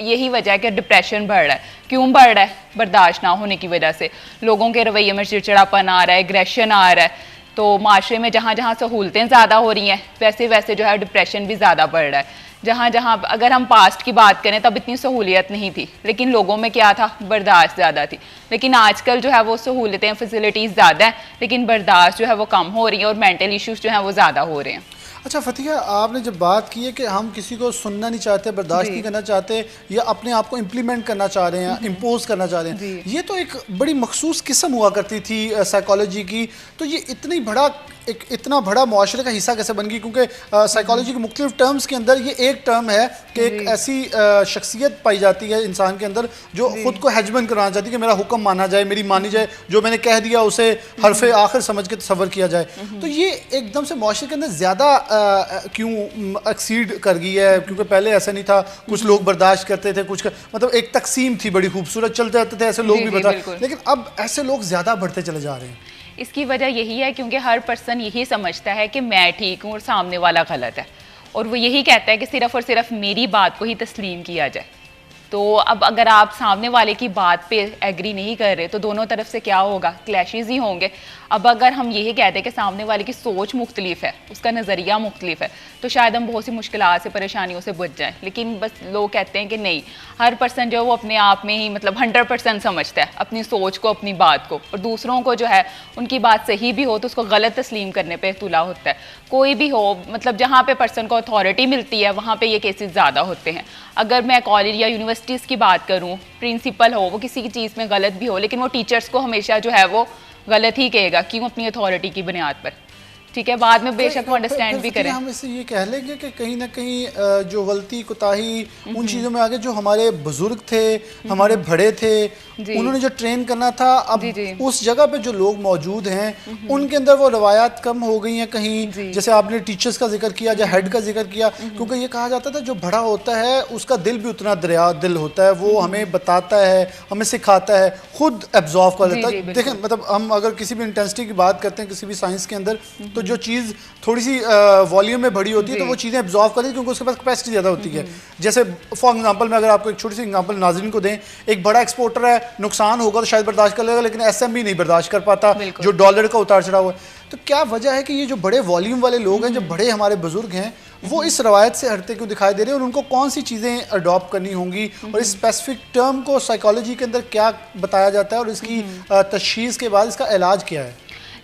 यही वजह है कि डिप्रेशन बढ़ रहा है। क्यों बढ़ रहा है? बर्दाश्त ना होने की वजह से लोगों के रवैये में चिड़चिड़ापन आ रहा है, एग्रेशन आ रहा है। तो माशरे में जहाँ जहाँ सहूलतें ज़्यादा हो रही हैं वैसे वैसे जो है डिप्रेशन भी ज़्यादा बढ़ रहा है। जहाँ जहाँ अगर हम पास्ट की बात करें तब इतनी सहूलियत नहीं थी, लेकिन लोगों में क्या था? बर्दाश्त ज़्यादा थी। लेकिन आजकल जो है वो सहूलतें, फैसिलिटीज़ ज़्यादा हैं, लेकिन बर्दाश्त जो है वो कम हो रही है और मेंटल इश्यूज जो हैं वो ज़्यादा हो रहे हैं। अच्छा फतिहा, आपने जब बात की है कि हम किसी को सुनना नहीं चाहते, बर्दाश्त नहीं करना चाहते, या अपने आप को इम्प्लीमेंट करना चाह रहे हैं, इम्पोज करना चाह रहे हैं, ये तो एक बड़ी मखसूस किस्म हुआ करती थी साइकोलॉजी की। तो ये इतना बड़ा मुआशरे का हिस्सा कैसे बन गई? क्योंकि साइकोलॉजी के मुख्तलिफ टर्म्स के अंदर ये एक टर्म है कि एक ऐसी शख्सियत पाई जाती है इंसान के अंदर जो खुद को हेजबन कराना चाहती है कि मेरा हुक्म माना जाए, मेरी मानी जाए, जो मैंने कह दिया उसे हरफे आखिर समझ के तसव्वुर किया जाए। तो ये एकदम से मुआशरे के अंदर ज़्यादा क्यों एक्सीड कर गई है? क्योंकि पहले ऐसा नहीं था, कुछ लोग बर्दाश्त करते थे, मतलब एक तकसीम थी बड़ी खूबसूरत, चलते रहते थे, ऐसे लोग भी बता, लेकिन अब ऐसे लोग ज़्यादा बढ़ते चले जा रहे हैं। इसकी वजह यही है क्योंकि हर पर्सन यही समझता है कि मैं ठीक हूँ और सामने वाला गलत है, और वो यही कहता है कि सिर्फ और सिर्फ मेरी बात को ही तस्लीम किया जाए। तो अब अगर आप सामने वाले की बात पे एग्री नहीं कर रहे तो दोनों तरफ से क्या होगा? क्लैशेस ही होंगे। अब अगर हम यही कहते हैं कि सामने वाले की सोच मुख्तलिफ है, उसका नज़रिया मुख्तलिफ है, तो शायद हम बहुत सी मुश्किलात से, परेशानियों से बच जाएं। लेकिन बस लोग कहते हैं कि नहीं, हर पर्सन जो है वो अपने आप में ही मतलब 100% समझता है अपनी सोच को, अपनी बात को, और दूसरों को जो है उनकी बात सही भी हो तो उसको गलत तस्लीम करने पर तुला होता है। कोई भी हो, मतलब जहाँ पे पर्सन को अथॉरिटी मिलती है वहाँ पे ये केसेस ज़्यादा होते हैं। अगर मैं कॉलेज या यूनिवर्सिटीज़ की बात करूँ, प्रिंसिपल हो, वो किसी चीज़ में गलत भी हो, लेकिन वो टीचर्स को हमेशा जो है वो गलत ही कहेगा। क्यों? अपनी अथॉरिटी की बुनियाद पर। ठीक है, बाद में बेशक वो अंडरस्टैंड भी करें। हम इससे ये कह लेंगे कि कहीं ना कहीं जो गलती कोताही उन चीज़ों में आगे, जो हमारे बुजुर्ग थे, हमारे बड़े थे, उन्होंने जो ट्रेन करना था, अब उस जगह पे जो लोग मौजूद हैं उनके अंदर वो रवायात कम हो गई हैं कहीं। जैसे आपने टीचर्स का जिक्र किया या हेड का जिक्र किया, क्योंकि ये कहा जाता था जो बड़ा होता है उसका दिल भी उतना दरिया दिल होता है, वो हमें बताता है, हमें सिखाता है, खुद एब्जॉर्व कर लेता है। देखें, मतलब हम अगर किसी भी इंटेंसिटी की बात करते हैं किसी भी साइंस के अंदर, तो जो चीज़ थोड़ी सी वॉल्यूम में बड़ी होती है तो वो चीज़ें एब्जॉर्व करती है क्योंकि उसके पास कैपेसिटी ज़्यादा होती है। जैसे फॉर एग्जांपल मैं अगर आपको एक छोटी सी एग्जांपल नाज़रीन को दें, एक बड़ा एक्सपोर्टर है, नुकसान होगा तो शायद बर्दाश्त कर लेगा, लेकिन एसएमई नहीं बर्दाश्त कर पाता जो डॉलर का उतार चढ़ाव है। तो क्या वजह है कि ये जो बड़े वॉल्यूम वाले लोग हैं, जो बड़े हमारे बुजुर्ग हैं, वो इस रवायत से हटते क्यों दिखाई दे रहे हैं और उनको कौन सी चीज़ें अडॉप्ट करनी होंगी और इस स्पेसिफिक टर्म को साइकोलॉजी के अंदर क्या बताया जाता है और इसकी तशखीस के बाद इसका इलाज क्या है?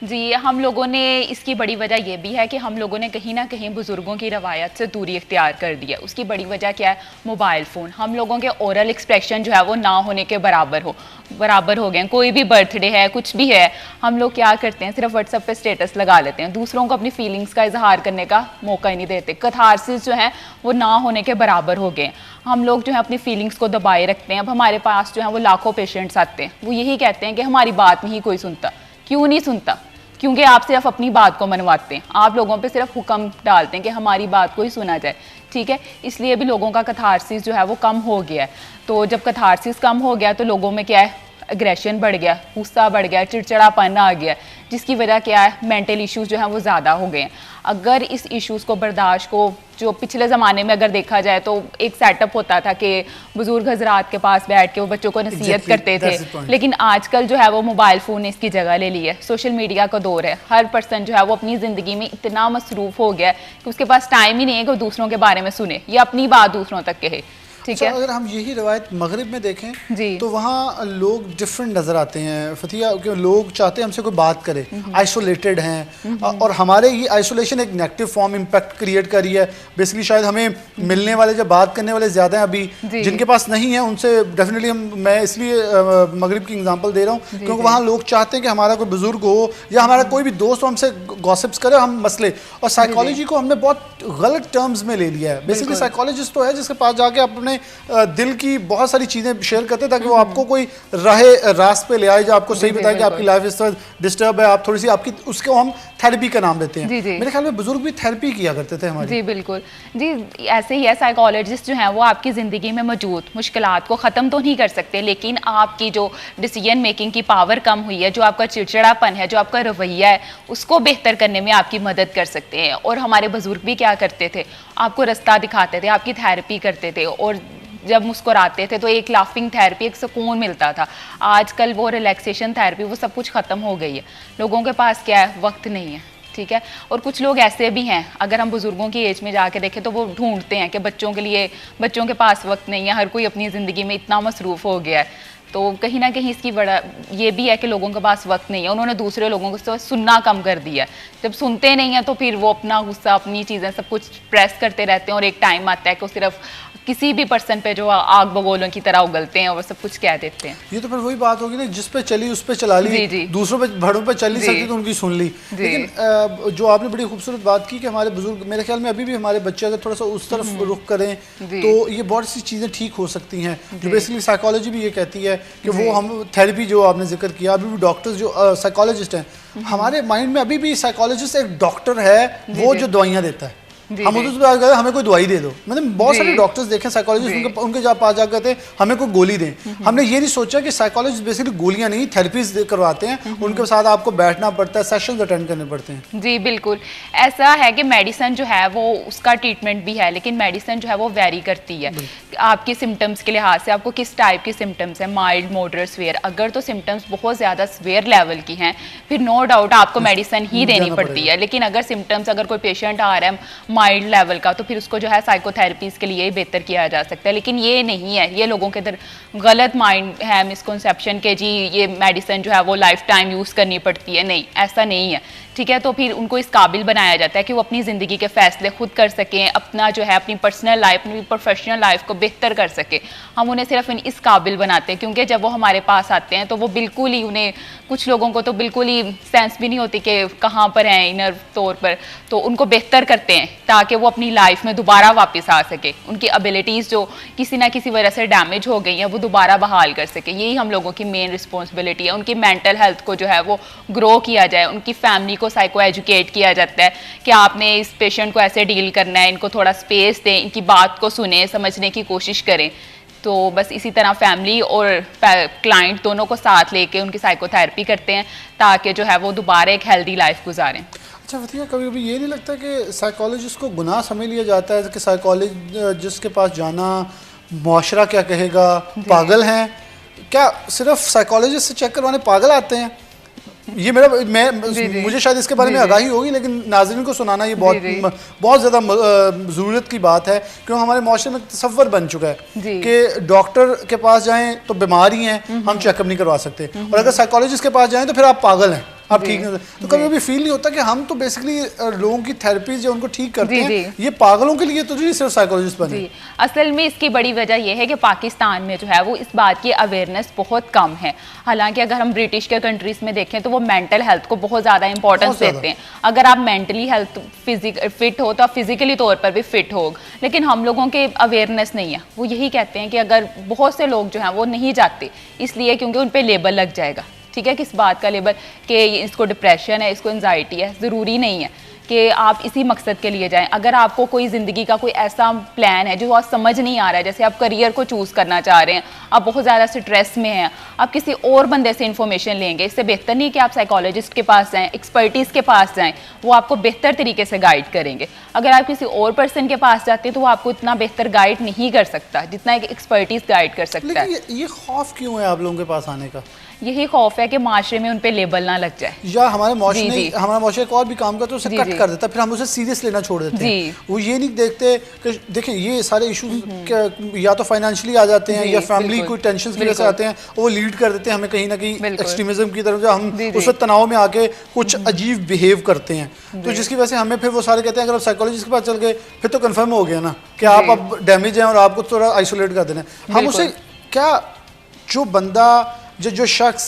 जी, हम लोगों ने इसकी बड़ी वजह यह भी है कि हम लोगों ने कहीं ना कहीं बुज़ुर्गों की रवायत से दूरी इख्तियार कर दी है। उसकी बड़ी वजह क्या है? Mobile phone. हम लोगों के ओरल एक्सप्रेशन जो है वो ना होने के बराबर हो गए हैं। कोई भी बर्थडे है, कुछ भी है, हम लोग क्या करते हैं, सिर्फ व्हाट्सएप पे स्टेटस लगा लेते हैं, दूसरों को अपनी फीलिंग्स का इजहार करने का मौका ही नहीं देते। कैथारसिस जो है वो ना होने के बराबर हो गए हैं। हम लोग जो है अपनी फीलिंग्स को दबाए रखते हैं। अब हमारे पास जो है वो लाखों पेशेंट्स आते हैं, वो यही कहते हैं कि हमारी बात नहीं कोई सुनता। क्यों नहीं सुनता? क्योंकि आप सिर्फ अपनी बात को मनवाते हैं, आप लोगों पे सिर्फ हुक्म डालते हैं कि हमारी बात को ही सुना जाए, ठीक है। इसलिए भी लोगों का कैथारसिस जो है वो कम हो गया है। तो जब कैथारसिस कम हो गया तो लोगों में क्या है, एग्रेशन बढ़ गया, गुस्सा बढ़ गया, चिड़चिड़ापन आ गया, जिसकी वजह क्या है, मेंटल इश्यूज जो हैं वो ज़्यादा हो गए हैं। अगर इस इश्यूज़ को बर्दाश्त को जो पिछले ज़माने में अगर देखा जाए तो एक सेटअप होता था कि बुजुर्ग हजरात के पास बैठ के वो बच्चों को नसीहत करते थे, लेकिन आजकल जो है वो मोबाइल फ़ोन ने इसकी जगह ले ली है। सोशल मीडिया का दौर है, हर पर्सन जो है वो अपनी ज़िंदगी में इतना मसरूफ़ हो गया है कि उसके पास टाइम ही नहीं है कि दूसरों के बारे में सुने या अपनी बात दूसरों तक कहे, ठीक है। अगर हम यही रवायत मगरिब में देखें तो वहाँ लोग डिफरेंट नज़र आते हैं फतिया, क्योंकि लोग चाहते हैं हमसे कोई बात करे, आइसोलेटेड हैं, और हमारे ये आइसोलेशन एक नेगेटिव फॉर्म इम्पैक्ट क्रिएट कर रही है। बेसिकली शायद हमें मिलने वाले, जब बात करने वाले ज़्यादा हैं अभी, जिनके पास नहीं है उनसे डेफिनेटली मैं इसलिए मगरिब की एग्जाम्पल दे रहा हूँ क्योंकि वहाँ लोग चाहते हैं कि हमारा कोई बुजुर्ग हो या हमारा कोई भी दोस्त हो हमसे गॉसिप्स करे, हम मसले, और साइकोलॉजी को हमने बहुत गलत टर्म्स में ले लिया है। बेसिकली साइकोलॉजिस्ट तो है जिसके पास जाके अपने दिल की बहुत सारी चीजें शेयर करते हैं ताकि वो आपको कोई रास्ते पे ले आए, जो आपको सही बताए कि आपकी लाइफ इस तरह डिस्टर्ब है, आप थोड़ी सी आपकी, उसको हम थेरेपी का नाम देते हैं। मेरे ख्याल में बुजुर्ग भी थेरेपी किया करते थे हमारी। जी बिल्कुल, जी ऐसे ही है। साइकोलॉजिस्ट जो हैं वो आपकी ज़िंदगी में मौजूद मुश्किलात को ख़त्म तो नहीं कर सकते, लेकिन आपकी जो डिसीजन मेकिंग की पावर कम हुई है, जो आपका चिड़चिड़ापन है, जो आपका रवैया है, उसको बेहतर करने में आपकी मदद कर सकते हैं। और हमारे बुजुर्ग भी क्या करते थे, आपको रास्ता दिखाते थे, आपकी थेरेपी करते थे, और जब मुस्कुराते थे तो एक लाफिंग थेरेपी, एक सुकून मिलता था। आजकल वो रिलैक्सेशन थेरेपी, वो सब कुछ ख़त्म हो गई है। लोगों के पास क्या है, वक्त नहीं है, ठीक है। और कुछ लोग ऐसे भी हैं, अगर हम बुजुर्गों की एज में जाके देखें तो वो ढूंढते हैं कि बच्चों के लिए, बच्चों के पास वक्त नहीं है, हर कोई अपनी ज़िंदगी में इतना मसरूफ़ हो गया है। तो कहीं ना कहीं इसकी बड़ा ये भी है कि लोगों के पास वक्त नहीं है, उन्होंने दूसरे लोगों को सुनना कम कर दिया। जब सुनते नहीं हैं तो फिर वो अपना गुस्सा, अपनी चीज़ें सब कुछ प्रेस करते रहते हैं, और एक टाइम आता है कि वो सिर्फ किसी भी पर्सन पे जो आग बगोलों की तरह उगलते हैं और वो सब कुछ कह देते हैं। ये तो फिर वही बात होगी ना, जिस पे चली उस पे चला ली, दूसरों पे भड़ों पे चल नहीं सकती तो उनकी सुन ली। लेकिन जो आपने बड़ी खूबसूरत बात की कि हमारे बुजुर्ग, मेरे ख्याल में अभी भी हमारे बच्चे अगर थोड़ा सा उस तरफ रुख करें तो ये बहुत सी चीज़ें ठीक हो सकती हैं। जो बेसिकली साइकोलॉजी भी ये कहती है कि वो हम थेरेपी जो आपने जिक्र किया, अभी भी डॉक्टर्स जो साइकोलॉजिस्ट हैं, हमारे माइंड में अभी भी साइकोलॉजिस्ट एक डॉक्टर है, वो जो दवाइयाँ देता है। हम उस बात कहते हमें कोई दवाई दे दो, मतलब बहुत सारे डॉक्टर्स देखे साइकोलॉजिस्ट, उनके जब पास जाकर कहते हैं हमें कोई गोली दें। हमने ये नहीं सोचा कि साइकोलॉजिस्ट बेसिकली गोलियां नहीं, थेरेपीज करवाते हैं, उनके साथ आपको बैठना पड़ता है, सेशंस अटेंड करने पड़ते हैं। जी बिल्कुल, ऐसा है कि मेडिसिन जो है वो उसका ट्रीटमेंट भी है, लेकिन मेडिसिन जो है वो वेरी करती है आपके सिम्टम्स के लिहाज से, आपको किस टाइप के सिम्टम्स हैं, माइल्ड, मॉडरेट, स्वेयर। अगर तो सिम्टम्स बहुत ज़्यादा स्वेयर लेवल की हैं फिर नो डाउट आपको मेडिसिन ही देनी पड़ती है, लेकिन अगर सिम्टम्स, अगर कोई पेशेंट आ रहा है माइल्ड लेवल का, तो फिर उसको जो है साइकोथेरेपीज के लिए बेहतर किया जा सकता है। लेकिन ये नहीं है, ये लोगों के अंदर गलत माइंड है, मिसकॉन्सेप्शन के जी ये मेडिसिन जो है वो लाइफ टाइम यूज़ करनी पड़ती है। नहीं, ऐसा नहीं है, ठीक है। तो फिर उनको इस काबिल बनाया जाता है कि वो अपनी ज़िंदगी के फैसले खुद कर सकें, अपना जो है अपनी पर्सनल लाइफ, अपनी प्रोफेशनल लाइफ को बेहतर कर सके। हम उन्हें सिर्फ इस काबिल बनाते हैं, क्योंकि जब वो हमारे पास आते हैं तो वो बिल्कुल ही, उन्हें कुछ लोगों को तो बिल्कुल ही सेंस भी नहीं होती कि कहाँ पर हैं इनर तौर पर, तो उनको बेहतर करते हैं ताकि वो अपनी लाइफ में दोबारा वापस आ सके, उनकी एबिलिटीज़ जो किसी ना किसी वजह से डैमेज हो गई हैं वो दोबारा बहाल कर सके। यही हम लोगों की मेन रिस्पॉन्सिबिलिटी है। उनकी मेंटल हेल्थ को जो है वो ग्रो किया जाए, उनकी फैमिली को साइको एजुकेट किया जाता है कि आपने इस पेशेंट को ऐसे डील करना है, इनको थोड़ा स्पेस दें, इनकी बात को सुने, समझने की कोशिश करें। तो बस इसी तरह फैमिली और क्लाइंट दोनों को साथ लेके उनकी साइकोथेरेपी करते हैं ताकि जो है वो दोबारा एक हेल्दी लाइफ गुजारें। अच्छा फतिया, कभी कभी ये नहीं लगता कि साइकोलॉजिस्ट को गुनाह समझ लिया जाता है कि साइकोलॉजिस्ट के पास जाना, मुआशरा क्या कहेगा, पागल हैं क्या? सिर्फ साइकोलॉजिस्ट से चेक करवाने पागल आते हैं? ये मुझे शायद इसके बारे में आगाही होगी, लेकिन नाज़रीन को सुनाना ये बहुत ज़्यादा ज़रूरत की बात है, क्योंकि हमारे माशरे में तसव्वुर बन चुका है कि डॉक्टर के पास जाएं तो बीमार ही हैं, हम चेकअप नहीं करवा सकते, और अगर साइकोलॉजिस्ट के पास जाएं तो फिर आप पागल हैं, आप ठीक नहीं। तो कभी कभी फील नहीं होता कि हम तो बेसिकली लोगों की थेरेपी जो उनको ठीक करते हैं, ये पागलों के लिए तो नहीं सिर्फ साइकोलॉजिस्ट बने। असल में इसकी बड़ी वजह यह है कि पाकिस्तान में जो है वो इस बात की अवेयरनेस बहुत कम है। हालांकि अगर हम ब्रिटिश के कंट्रीज में देखें तो वो मेंटल हेल्थ को बहुत ज़्यादा इंपॉर्टेंस देते हैं। अगर आप मेंटली हेल्थ फिट हो तो आप फिजिकली तौर पर भी फिट हो, लेकिन हम लोगों के अवेयरनेस नहीं है। वो यही कहते हैं कि अगर बहुत से लोग जो हैं वो नहीं जाते इसलिए क्योंकि उन पर लेबल लग जाएगा। ठीक है, किस बात का लेबल कि इसको डिप्रेशन है, इसको एंजाइटी है। ज़रूरी नहीं है कि आप इसी मकसद के लिए जाएं। अगर आपको कोई ज़िंदगी का कोई ऐसा प्लान है जो आप समझ नहीं आ रहा है, जैसे आप करियर को चूज़ करना चाह रहे हैं, आप बहुत ज़्यादा स्ट्रेस में हैं, आप किसी और बंदे से इन्फॉर्मेशन लेंगे, इससे बेहतर नहीं कि आप साइकोलॉजिस्ट के पास जाएं, एक्सपर्टीज़ के पास जाएं, वो आपको बेहतर तरीके से गाइड करेंगे। अगर आप किसी और पर्सन के पास जाते हैं तो वो आपको इतना बेहतर गाइड नहीं कर सकता जितना एक एक्सपर्टीज़ गाइड कर सकता है। ये खौफ क्यों है आप लोगों के पास आने का? यही खौफ है कि माशरे में उन पे लेबल ना लग जाए, या हमारा माशरे एक और भी काम करता है, उसे कट कर देता है, फिर हम उसे सीरियस लेना छोड़ देते हैं। वो ये नहीं देखते कि देखें ये सारे इश्यूज या तो फाइनेंशियली आ जाते हैं या फैमिली कोई टेंशन की वजह से आते हैं, वो लीड कर देते हैं हमें कहीं ना कहीं एक्सट्रीमिज्म की तरफ, जो हम उस तनाव में आके कुछ अजीब बिहेव करते हैं। तो जिसकी वजह से हमें फिर वो सारे कहते हैं अगर आप साइकोलॉजिस्ट के पास चल गए फिर तो कन्फर्म हो गया ना कि आप अब डैमेज हैं और आपको थोड़ा आइसोलेट कर देना। हम उसे क्या, जो बंदा जो शख्स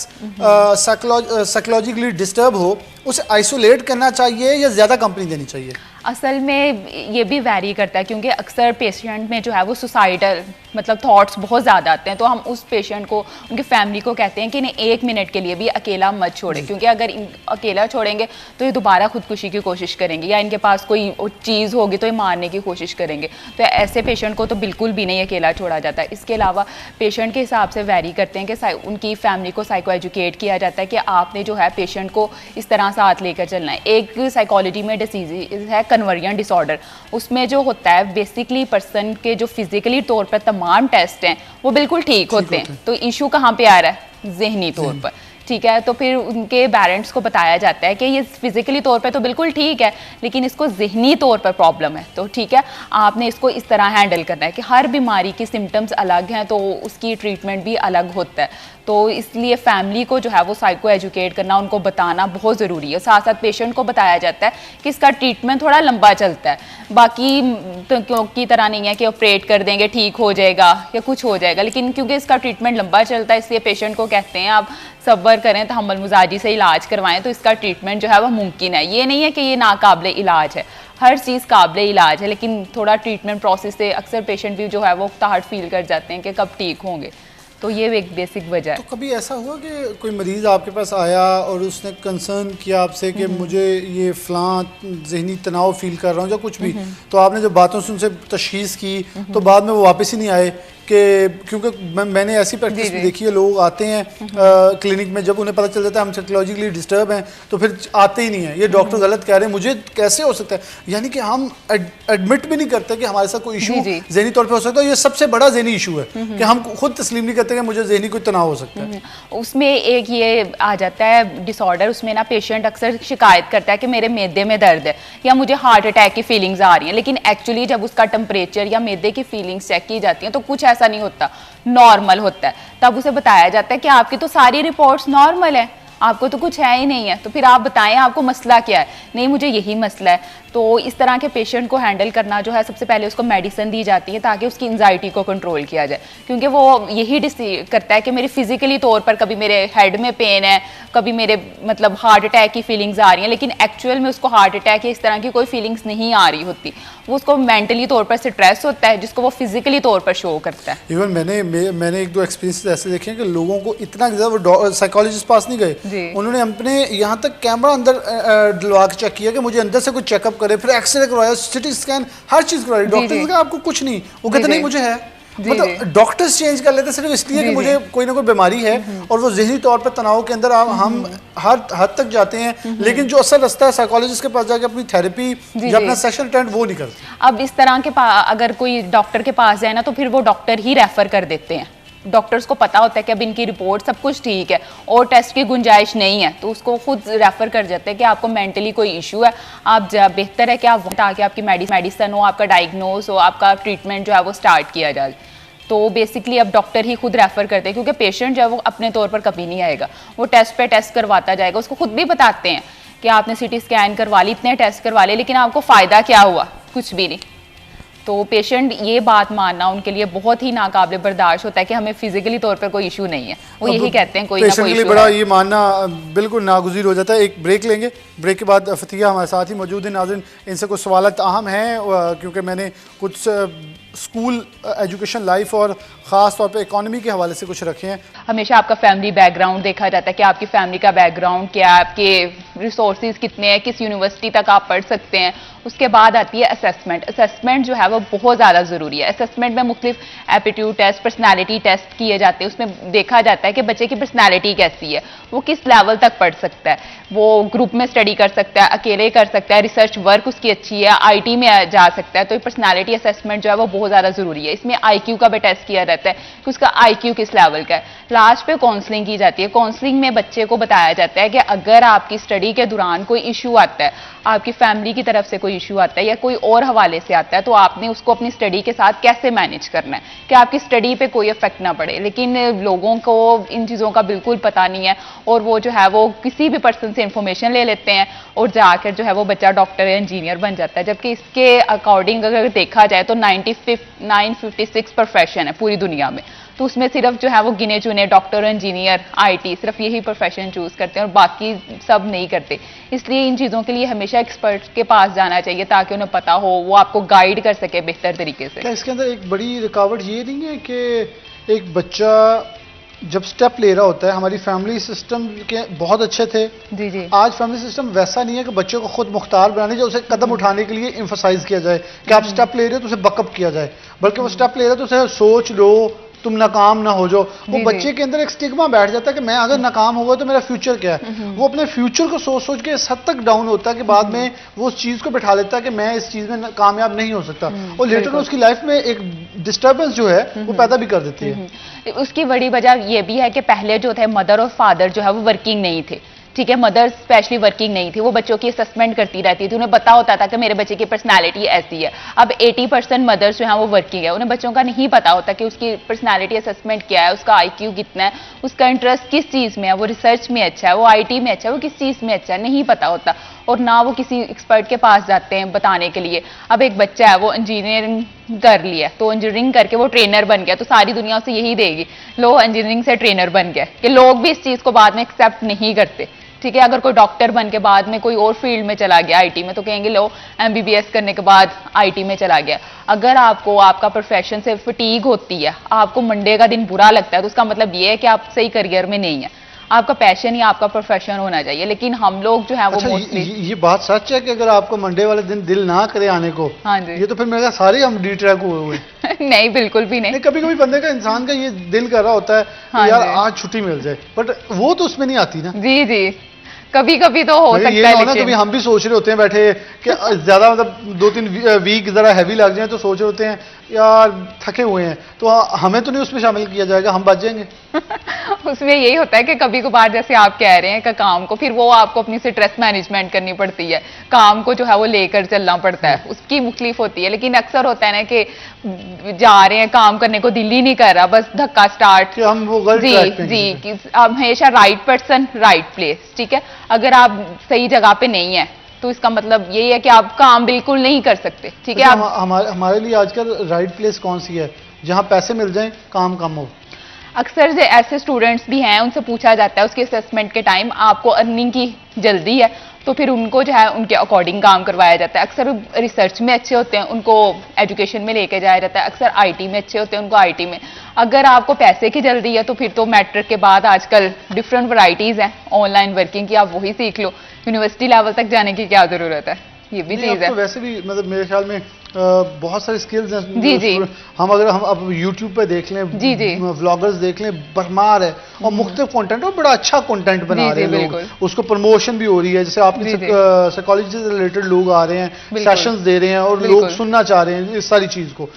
साइकोलॉजिकली डिस्टर्ब हो उसे आइसोलेट करना चाहिए या ज़्यादा कंपनी देनी चाहिए? असल में ये भी वैरी करता है क्योंकि अक्सर पेशेंट में जो है वो सुसाइडल मतलब थॉट्स बहुत ज़्यादा आते हैं, तो हम उस पेशेंट को, उनकी फैमिली को कहते हैं कि इन्हें 1 मिनट के लिए भी अकेला मत छोड़ें, क्योंकि अगर अकेला छोड़ेंगे तो ये दोबारा खुदकुशी की कोशिश करेंगे या इनके पास कोई चीज़ होगी तो ये मारने की कोशिश करेंगे। तो ऐसे पेशेंट को तो बिल्कुल भी नहीं अकेला छोड़ा जाता है। इसके अलावा पेशेंट के हिसाब से वैरी करते हैं कि उनकी फैमिली को साइको एजुकेट किया जाता है कि आपने जो है पेशेंट को इस तरह साथ लेकर चलना है। एक साइकोलॉजी में डिसीज है कन्वर्जन डिसऑर्डर, उसमें जो होता है बेसिकली पर्सन के जो फिजिकली तौर पर तमाम टेस्ट हैं वो बिल्कुल ठीक होते हैं, तो इशू कहाँ पे आ रहा है? जहनी तौर पर। ठीक है, तो फिर उनके पेरेंट्स को बताया जाता है कि ये फिजिकली तौर पे तो बिल्कुल ठीक है लेकिन इसको जहनी तौर पर प्रॉब्लम है, तो ठीक है आपने इसको इस तरह हैंडल करना है कि हर बीमारी की सिम्टम्स अलग हैं तो उसकी ट्रीटमेंट भी अलग होता है। तो इसलिए फैमिली को जो है वो साइको एजुकेट करना, उनको बताना बहुत ज़रूरी है। साथ साथ पेशेंट को बताया जाता है कि इसका ट्रीटमेंट थोड़ा लंबा चलता है, बाकी तो की तरह नहीं है कि ऑपरेट कर देंगे ठीक हो जाएगा या कुछ हो जाएगा, लेकिन क्योंकि इसका ट्रीटमेंट लंबा चलता है इसलिए पेशेंट को कहते हैं आप सब्र करें, तहम्मुल मुजाजी से इलाज करवाएं तो इसका ट्रीटमेंट जो है वो मुमकिन है। ये नहीं है कि ये नाकाबिले इलाज है, हर चीज़ काबिले इलाज है, लेकिन थोड़ा ट्रीटमेंट प्रोसेस से अक्सर पेशेंट भी जो है वो ताहट फील कर जाते हैं कि कब ठीक होंगे, तो ये एक बेसिक वजह है। तो कभी ऐसा हुआ कि कोई मरीज़ आपके पास आया और उसने कंसर्न किया आपसे कि मुझे ये फ़लाँ जहनी तनाव फील कर रहा हूँ या कुछ भी, तो आपने जब बातों से उनसे तशख़ीस की तो बाद में वो वापस ही नहीं आए कि क्योंकि मैंने ऐसी प्रैक्टिस भी देखी है, लोग आते हैं क्लिनिक में, जब उन्हें पता चल जाता है हम साइकोलॉजिकली डिस्टर्ब हैं तो फिर आते ही नहीं है, ये डॉक्टर गलत कह रहे हैं, मुझे कैसे हो सकता है, यानी कि हम एडमिट भी नहीं करते कि हमारे साथ कोई इशू ज़हनी तौर पे हो सकता है। ये सबसे बड़ा ज़हनी इशू है कि हम खुद तस्लीम नहीं करते कि मुझे ज़हनी कोई तनाव हो सकता है। उसमें एक ये आ जाता है डिसऑर्डर, उसमें ना पेशेंट अक्सर शिकायत करता है कि मेरे मैदे में दर्द है या मुझे हार्ट अटैक की फीलिंग्स आ रही हैं, लेकिन एक्चुअली जब उसका टेम्परेचर या मैदे की फीलिंग्स चेक की जाती हैं तो कुछ ऐसा नहीं होता, नॉर्मल होता है। तब उसे बताया जाता है कि आपकी तो सारी रिपोर्ट्स नॉर्मल है, आपको तो कुछ है ही नहीं है, तो फिर आप बताएं आपको मसला क्या है। नहीं मुझे यही मसला है। तो इस तरह के पेशेंट को हैंडल करना जो है, सबसे पहले उसको मेडिसिन दी जाती है ताकि उसकी एंजाइटी को कंट्रोल किया जाए, क्योंकि वो यही डिसाइड करता है कि मेरी फिजिकली तौर पर कभी मेरे हेड में पेन है, कभी मेरे मतलब हार्ट अटैक की फीलिंग्स आ रही हैं, लेकिन एक्चुअल में उसको हार्ट अटैक या इस तरह की कोई फीलिंग्स नहीं आ रही होती, वो उसको मेंटली तौर पर स्ट्रेस होता है जिसको वो फिजिकली तौर पर शो करता है। इवन मैंने 1-2 एक्सपीरियंस ऐसे देखे हैं कि लोगों को इतना ज़्यादा साइकोलॉजिस्ट पास नहीं गए, उन्होंने अपने यहाँ तक कैमरा अंदर डलवा के चेक किया कि मुझे अंदर से कुछ चेकअप करे, फिर एक्सरे करवाया, सिटी स्कैन, हर चीज़ करवाई, डॉक्टर ने कहा आपको कुछ नहीं, वो कहते नहीं मुझे है, मतलब डॉक्टर्स चेंज कर लेते सिर्फ इसलिए कि मुझे कोई ना कोई बीमारी है, और वो जहनी तौर पर तनाव के अंदर हम हर हद तक जाते हैं, लेकिन जो असल रास्ता है साइकोलॉजिस्ट के पास जाके अपनी थेरेपी या अपना सेशन अटेंड वो नहीं करते। अब इस तरह के अगर कोई डॉक्टर के पास जाए ना तो फिर वो डॉक्टर ही रेफर कर देते हैं। डॉक्टर्स को पता होता है कि अब इनकी रिपोर्ट सब कुछ ठीक है और टेस्ट की गुंजाइश नहीं है, तो उसको खुद रेफर कर जाते हैं कि आपको मेंटली कोई इशू है, आप बेहतर है कि आप ताकि आपकी मेडिसिन हो, आपका डायग्नोस हो, आपका ट्रीटमेंट जो है वो स्टार्ट किया जाए। तो बेसिकली अब डॉक्टर ही खुद रेफर करते हैं, क्योंकि पेशेंट जो है वो अपने तौर पर कभी नहीं आएगा, वो टेस्ट पे टेस्ट करवाता जाएगा। उसको खुद भी बताते हैं कि आपने सीटी स्कैन करवा ली, इतने टेस्ट करवा लिए, लेकिन आपको फ़ायदा क्या हुआ? कुछ भी नहीं। तो पेशेंट ये बात मानना उनके लिए बहुत ही नाकाबिले बर्दाश्त होता है कि हमें फिजिकली तौर पर कोई इशू नहीं है। वो यही कहते हैं कोई ना कोई इशू बड़ा ये मानना बिल्कुल नागुज़ीर हो जाता है। एक ब्रेक लेंगे, ब्रेक के बाद फतिया हमारे साथ ही मौजूद है। नाज़रीन, इनसे कुछ सवालात अहम हैं क्योंकि मैंने कुछ स्कूल एजुकेशन लाइफ और ख़ास तौर पे इकोनॉमी के हवाले से कुछ रखे हैं। हमेशा आपका फैमिली बैकग्राउंड देखा जाता है कि आपकी फैमिली का बैकग्राउंड क्या है, आपके रिसोर्सेज कितने हैं, किस यूनिवर्सिटी तक आप पढ़ सकते हैं। उसके बाद आती है असेसमेंट। असेसमेंट जो है वो बहुत ज़्यादा ज़रूरी है। असेसमेंट में मुख्तलिफ एप्टीट्यूड टेस्ट, पर्सनैलिटी टेस्ट किए जाते हैं। उसमें देखा जाता है कि बच्चे की पर्सनैलिटी कैसी है, वो किस लेवल तक पढ़ सकता है, वो ग्रुप में स्टडी कर सकता है, अकेले कर सकता है, रिसर्च वर्क उसकी अच्छी है, IT में जा सकता है। तो पर्सनैलिटी असेसमेंट जो है वो बहुत ज़्यादा ज़रूरी है। इसमें IQ का भी टेस्ट किया जाता है कि उसका IQ किस लेवल का है। लास्ट पे काउंसलिंग की जाती है। काउंसलिंग में बच्चे को बताया जाता है कि अगर आपकी स्टडी के दौरान कोई इशू आता है, आपकी फैमिली की तरफ से कोई इशू आता है या कोई और हवाले से आता है, तो आपने उसको अपनी स्टडी के साथ कैसे मैनेज करना है कि आपकी स्टडी पे कोई इफेक्ट ना पड़े। लेकिन लोगों को इन चीज़ों का बिल्कुल पता नहीं है और वो जो है वो किसी भी पर्सन से इंफॉर्मेशन ले लेते हैं और जाकर जो है वो बच्चा डॉक्टर या इंजीनियर बन जाता है। जबकि इसके अकॉर्डिंग अगर देखा जाए तो 956 प्रोफेशन है पूरी दुनिया में, तो उसमें सिर्फ जो है वो गिने चुने डॉक्टर, इंजीनियर, IT सिर्फ यही प्रोफेशन चूज करते हैं और बाकी सब नहीं करते। इसलिए इन चीज़ों के लिए हमेशा एक्सपर्ट के पास जाना चाहिए ताकि उन्हें पता हो, वो आपको गाइड कर सके बेहतर तरीके से। क्या इसके अंदर एक बड़ी रुकावट ये नहीं है कि एक बच्चा जब स्टेप ले रहा होता है, हमारी फैमिली सिस्टम के बहुत अच्छे थे, जी आज फैमिली सिस्टम वैसा नहीं है कि बच्चे को खुद मुख्तार बनाने जाए, उसे कदम उठाने के लिए एम्फसाइज किया जाए कि आप स्टेप ले रहे हो तो उसे बकअप किया जाए, बल्कि वो स्टेप ले रहे हो तो उसे सोच लो, तुम नाकाम ना हो जाओ। वो बच्चे के अंदर एक स्टिग्मा बैठ जाता है कि मैं अगर नाकाम होगा तो मेरा फ्यूचर क्या है। वो अपने फ्यूचर को सोच सोच के इस हद तक डाउन होता है कि बाद में वो उस चीज को बैठा लेता है कि मैं इस चीज में कामयाब नहीं हो सकता, और लेटर में उसकी लाइफ में एक डिस्टर्बेंस जो है वो पैदा भी कर देती है। उसकी बड़ी वजह यह भी है कि पहले जो थे मदर और फादर जो है वो वर्किंग नहीं थे, ठीक है, मदर स्पेशली वर्किंग नहीं थी, वो बच्चों की असेसमेंट करती रहती थी, उन्हें पता होता था कि मेरे बच्चे की पर्सनालिटी ऐसी है। अब 80% मदर्स जो हैं वो वर्किंग है, उन्हें बच्चों का नहीं पता होता कि उसकी पर्सनालिटी असेसमेंट क्या है, उसका IQ कितना है, उसका इंटरेस्ट किस चीज़ में है, वो रिसर्च में अच्छा है, वो IT में अच्छा है, वो किस चीज़ में अच्छा है, नहीं पता होता, और ना वो किसी एक्सपर्ट के पास जाते हैं बताने के लिए। अब एक बच्चा है वो इंजीनियरिंग कर लिया, तो इंजीनियरिंग करके वो ट्रेनर बन गया, तो सारी दुनिया उसे यही देगी, लो इंजीनियरिंग से ट्रेनर बन गया, कि लोग भी इस चीज़ को बाद में एक्सेप्ट नहीं करते। ठीक है, अगर कोई डॉक्टर बन के बाद में कोई और फील्ड में चला गया IT में, तो कहेंगे लो MBBS करने के बाद IT में चला गया। अगर आपको आपका प्रोफेशन से फटीग होती है, आपको मंडे का दिन बुरा लगता है, तो उसका मतलब ये है कि आप सही करियर में नहीं है, आपका पैशन ही आपका प्रोफेशन होना चाहिए। लेकिन हम लोग जो है वो मोस्टली ये बात सच है कि अगर आपको मंडे वाले दिन दिल ना करे आने को, हाँ जी, ये तो फिर मेरे सारे हम डी ट्रैक हुए हुए नहीं बिल्कुल भी नहीं। कभी कभी बंदे का, इंसान का ये दिल कर रहा होता है हाँ यार आज छुट्टी मिल जाए, बट वो तो उसमें नहीं आती ना। जी जी, कभी कभी तो हो सकता ये है, लेकिन कभी हम भी सोच रहे होते हैं बैठे कि ज्यादा मतलब 2-3 वीक जरा हैवी लग जाए तो सोच रहे होते हैं यार थके हुए हैं, तो हमें तो नहीं उसमें शामिल किया जाएगा, हम बच जाएंगे। उसमें यही होता है कि कभी कभार जैसे आप कह रहे हैं कि काम को फिर वो आपको अपनी स्ट्रेस मैनेजमेंट करनी पड़ती है, काम को जो है वो लेकर चलना पड़ता है, उसकी मुख्तलिफ होती है। लेकिन अक्सर होता है ना कि जा रहे हैं, काम करने को दिल ही नहीं कर रहा, बस धक्का स्टार्ट, हम वो गलत ट्रैक पे जी जी, आप हमेशा राइट पर्सन राइट प्लेस, ठीक है। अगर आप सही जगह पे नहीं है तो इसका मतलब यही है कि आप काम बिल्कुल नहीं कर सकते, ठीक है। हमारे लिए आजकल राइट प्लेस कौन सी है? जहां पैसे मिल जाएं, काम कम हो। अक्सर जो ऐसे स्टूडेंट्स भी हैं, उनसे पूछा जाता है उसके असेसमेंट के टाइम आपको अर्निंग की जल्दी है, तो फिर उनको जो है उनके अकॉर्डिंग काम करवाया जाता है। अक्सर रिसर्च में अच्छे होते हैं, उनको एजुकेशन में लेके जाया जाता है। अक्सर IT में अच्छे होते हैं, उनको IT में। अगर आपको पैसे की जल्दी है तो फिर तो मैट्रिक के बाद आजकल डिफरेंट वैरायटीज़ हैं ऑनलाइन वर्किंग की, आप वही सीख लो, यूनिवर्सिटी लेवल तक जाने की क्या ज़रूरत है। ये भी नहीं, चीज अब है। तो वैसे भी मतलब मेरे ख्याल में बहुत सारी स्किल्स हैं। जी, जी। हम अब YouTube पे देख लें, जी, जी। व्लॉगर्स देख लें, भरमार है और मुख्तलिफ कंटेंट और बड़ा अच्छा कंटेंट बना जी, रहे हैं जी, लोग, बिल्कुल। उसको प्रमोशन भी हो रही है। जैसे आपकी जी, जी। साइकोलॉजी से रिलेटेड लोग आ रहे हैं, बिल्कुल। सेशंस दे रहे हैं और लोग बिल्कुल। सुनना चाह रहे हैं इस सारी चीज को।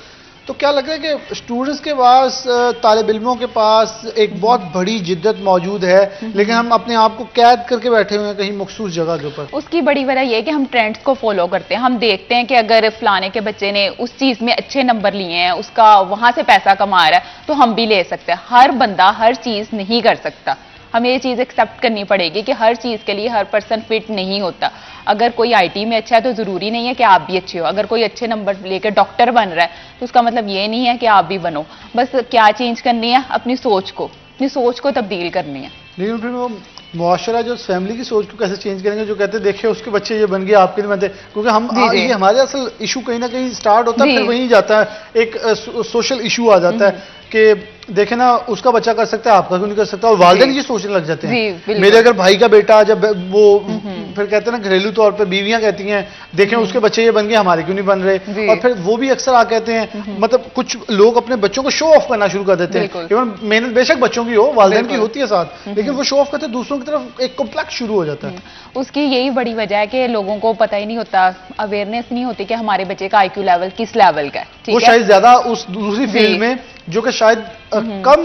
तो क्या लग रहा है कि स्टूडेंट्स के पास, तालिब इल्मों के पास एक बहुत बड़ी जिद्दत मौजूद है, लेकिन हम अपने आप को कैद करके बैठे हुए हैं कहीं मखसूस जगह के ऊपर। उसकी बड़ी वजह यह है कि हम ट्रेंड्स को फॉलो करते हैं। हम देखते हैं कि अगर फलाने के बच्चे ने उस चीज में अच्छे नंबर लिए हैं, उसका वहां से पैसा कमा रहा है, तो हम भी ले सकते हैं। हर बंदा हर चीज नहीं कर सकता। हमें ये चीज एक्सेप्ट करनी पड़ेगी कि हर चीज के लिए हर पर्सन फिट नहीं होता। अगर कोई आईटी में अच्छा है तो जरूरी नहीं है कि आप भी अच्छे हो। अगर कोई अच्छे नंबर लेकर डॉक्टर बन रहा है तो उसका मतलब ये नहीं है कि आप भी बनो। बस क्या चेंज करनी है, अपनी सोच को तब्दील करनी है। लेकिन फिर वो मुआशरा जो फैमिली की सोच को कैसे चेंज करेंगे, जो कहते हैं देखिए उसके बच्चे ये बन गए आपके नहीं बनते, क्योंकि हम जी, जी। ये हमारे असल इशू कहीं ना कहीं स्टार्ट होता है, जी। फिर वहीं जाता है, एक सोशल इशू आ जाता है कि देखे ना उसका बच्चा कर सकता है, आपका क्यों नहीं कर सकता, और वालिदैन ये सोचने लग जाते जी, हैं। बिल्कुल। मेरे अगर भाई का बेटा जब वो फिर कहते हैं ना घरेलू तौर पे बीवियां कहती हैं देखें उसके बच्चे ये बन गए, हमारे क्यों नहीं बन रहे, और फिर वो भी अक्सर आ कहते हैं, मतलब कुछ लोग अपने बच्चों को शो ऑफ करना शुरू कर देते हैं। इवन मेहनत बेशक बच्चों की हो, वालिदैन की होती है साथ, लेकिन वो शो ऑफ करते हैं, दूसरों की तरफ एक कॉम्प्लेक्स शुरू हो जाता है। उसकी यही बड़ी वजह है कि लोगों को पता ही नहीं होता, अवेयरनेस नहीं होती कि हमारे बच्चे का आईक्यू लेवल किस लेवल का है। वो ठीक है, शायद ज्यादा उस दूसरी फील्ड में जो कि शायद कम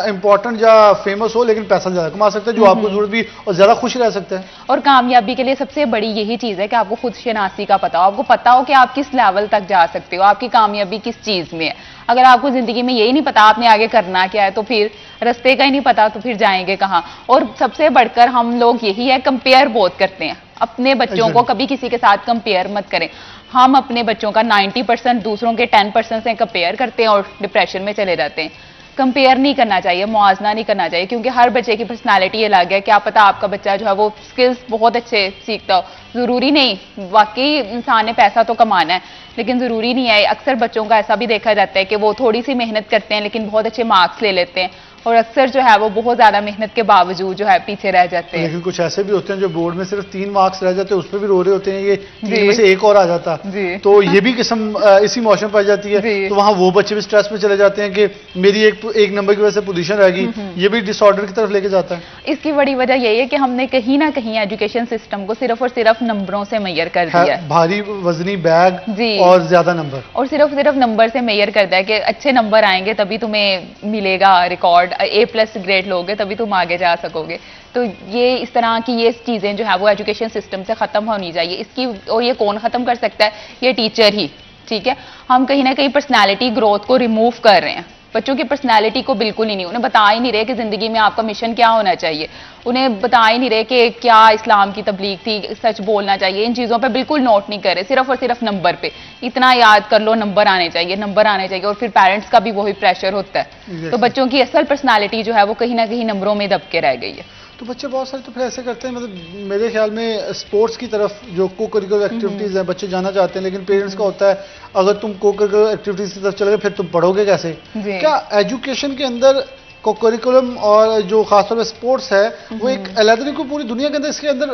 इंपॉर्टेंट या फेमस हो, लेकिन पैसा ज्यादा कमा सकता है, जो आपको जरूरत भी और ज्यादा खुश रह सकता है। और कामयाबी के लिए सबसे बड़ी यही चीज है कि आपको खुद शनासी का पता हो। आपको पता हो कि आप किस लेवल तक जा सकते हो, आपकी कामयाबी किस चीज में है। अगर आपको जिंदगी में यही नहीं पता आपने आगे करना क्या है, तो फिर रास्ते का ही नहीं पता, तो फिर जाएंगे कहाँ। और सबसे बढ़कर हम लोग यही है, कंपेयर बहुत करते हैं अपने बच्चों को। कभी किसी के साथ कंपेयर मत करें। हम अपने बच्चों का 90% दूसरों के 10% से कंपेयर करते हैं और डिप्रेशन में चले जाते हैं। कंपेयर नहीं करना चाहिए, मुआवजा नहीं करना चाहिए, क्योंकि हर बच्चे की पर्सनालिटी अलग है। क्या पता आपका बच्चा जो है वो स्किल्स बहुत अच्छे सीखता हो, जरूरी नहीं। वाकई इंसान ने पैसा तो कमाना है, लेकिन जरूरी नहीं है। अक्सर बच्चों का ऐसा भी देखा जाता है कि वो थोड़ी सी मेहनत करते हैं लेकिन बहुत अच्छे मार्क्स ले लेते हैं, और अक्सर जो है वो बहुत ज्यादा मेहनत के बावजूद जो है पीछे रह जाते हैं। लेकिन कुछ ऐसे भी होते हैं जो बोर्ड में सिर्फ 3 मार्क्स रह जाते हैं, उस पर भी रो रहे होते हैं, ये 3 में से एक और आ जाता, तो ये भी किस्म इसी मौसम पर जाती है। तो वहां वो बच्चे भी स्ट्रेस में चले जाते हैं कि मेरी एक नंबर की वजह से पोजीशन रहेगी, ये भी डिसऑर्डर की तरफ लेके जाता है। इसकी बड़ी वजह यही है कि हमने कहीं ना कहीं एजुकेशन सिस्टम को सिर्फ और सिर्फ नंबरों से मेजर कर दिया है। भारी वजनी बैग और ज्यादा नंबर, और सिर्फ नंबर से मेजर करता है कि अच्छे नंबर आएंगे तभी तुम्हें मिलेगा रिकॉर्ड, A+ ग्रेड लोगे तभी तुम आगे जा सकोगे। तो ये इस तरह की ये चीजें जो है वो एजुकेशन सिस्टम से खत्म होनी चाहिए। इसकी और ये कौन खत्म कर सकता है? ये टीचर ही। ठीक है, हम कहीं ना कहीं पर्सनालिटी ग्रोथ को रिमूव कर रहे हैं। बच्चों की पर्सनालिटी को बिल्कुल ही नहीं, उन्हें बता ही नहीं रहे कि जिंदगी में आपका मिशन क्या होना चाहिए। उन्हें बता ही नहीं रहे कि क्या इस्लाम की तबलीग थी, सच बोलना चाहिए। इन चीजों पे बिल्कुल नोट नहीं कर रहे, सिर्फ और सिर्फ नंबर पे। इतना याद कर लो, नंबर आने चाहिए, नंबर आने चाहिए। और फिर पेरेंट्स का भी वही प्रेशर होता है। तो बच्चों की असल पर्सनालिटी जो है वो कहीं ना कहीं नंबरों में दब के रह गई है। तो बच्चे बहुत सारे तो फिर ऐसे करते हैं, मतलब मेरे ख्याल में स्पोर्ट्स की तरफ जो को करिकुलर एक्टिविटीज़ हैं बच्चे जाना चाहते हैं, लेकिन पेरेंट्स का होता है अगर तुम को करिकुलर एक्टिविटीज़ की तरफ चले गए फिर तुम पढ़ोगे कैसे। क्या एजुकेशन के अंदर को करिकुलम और जो खासतौर पर स्पोर्ट्स है वो एक अलग को पूरी दुनिया के अंदर इसके अंदर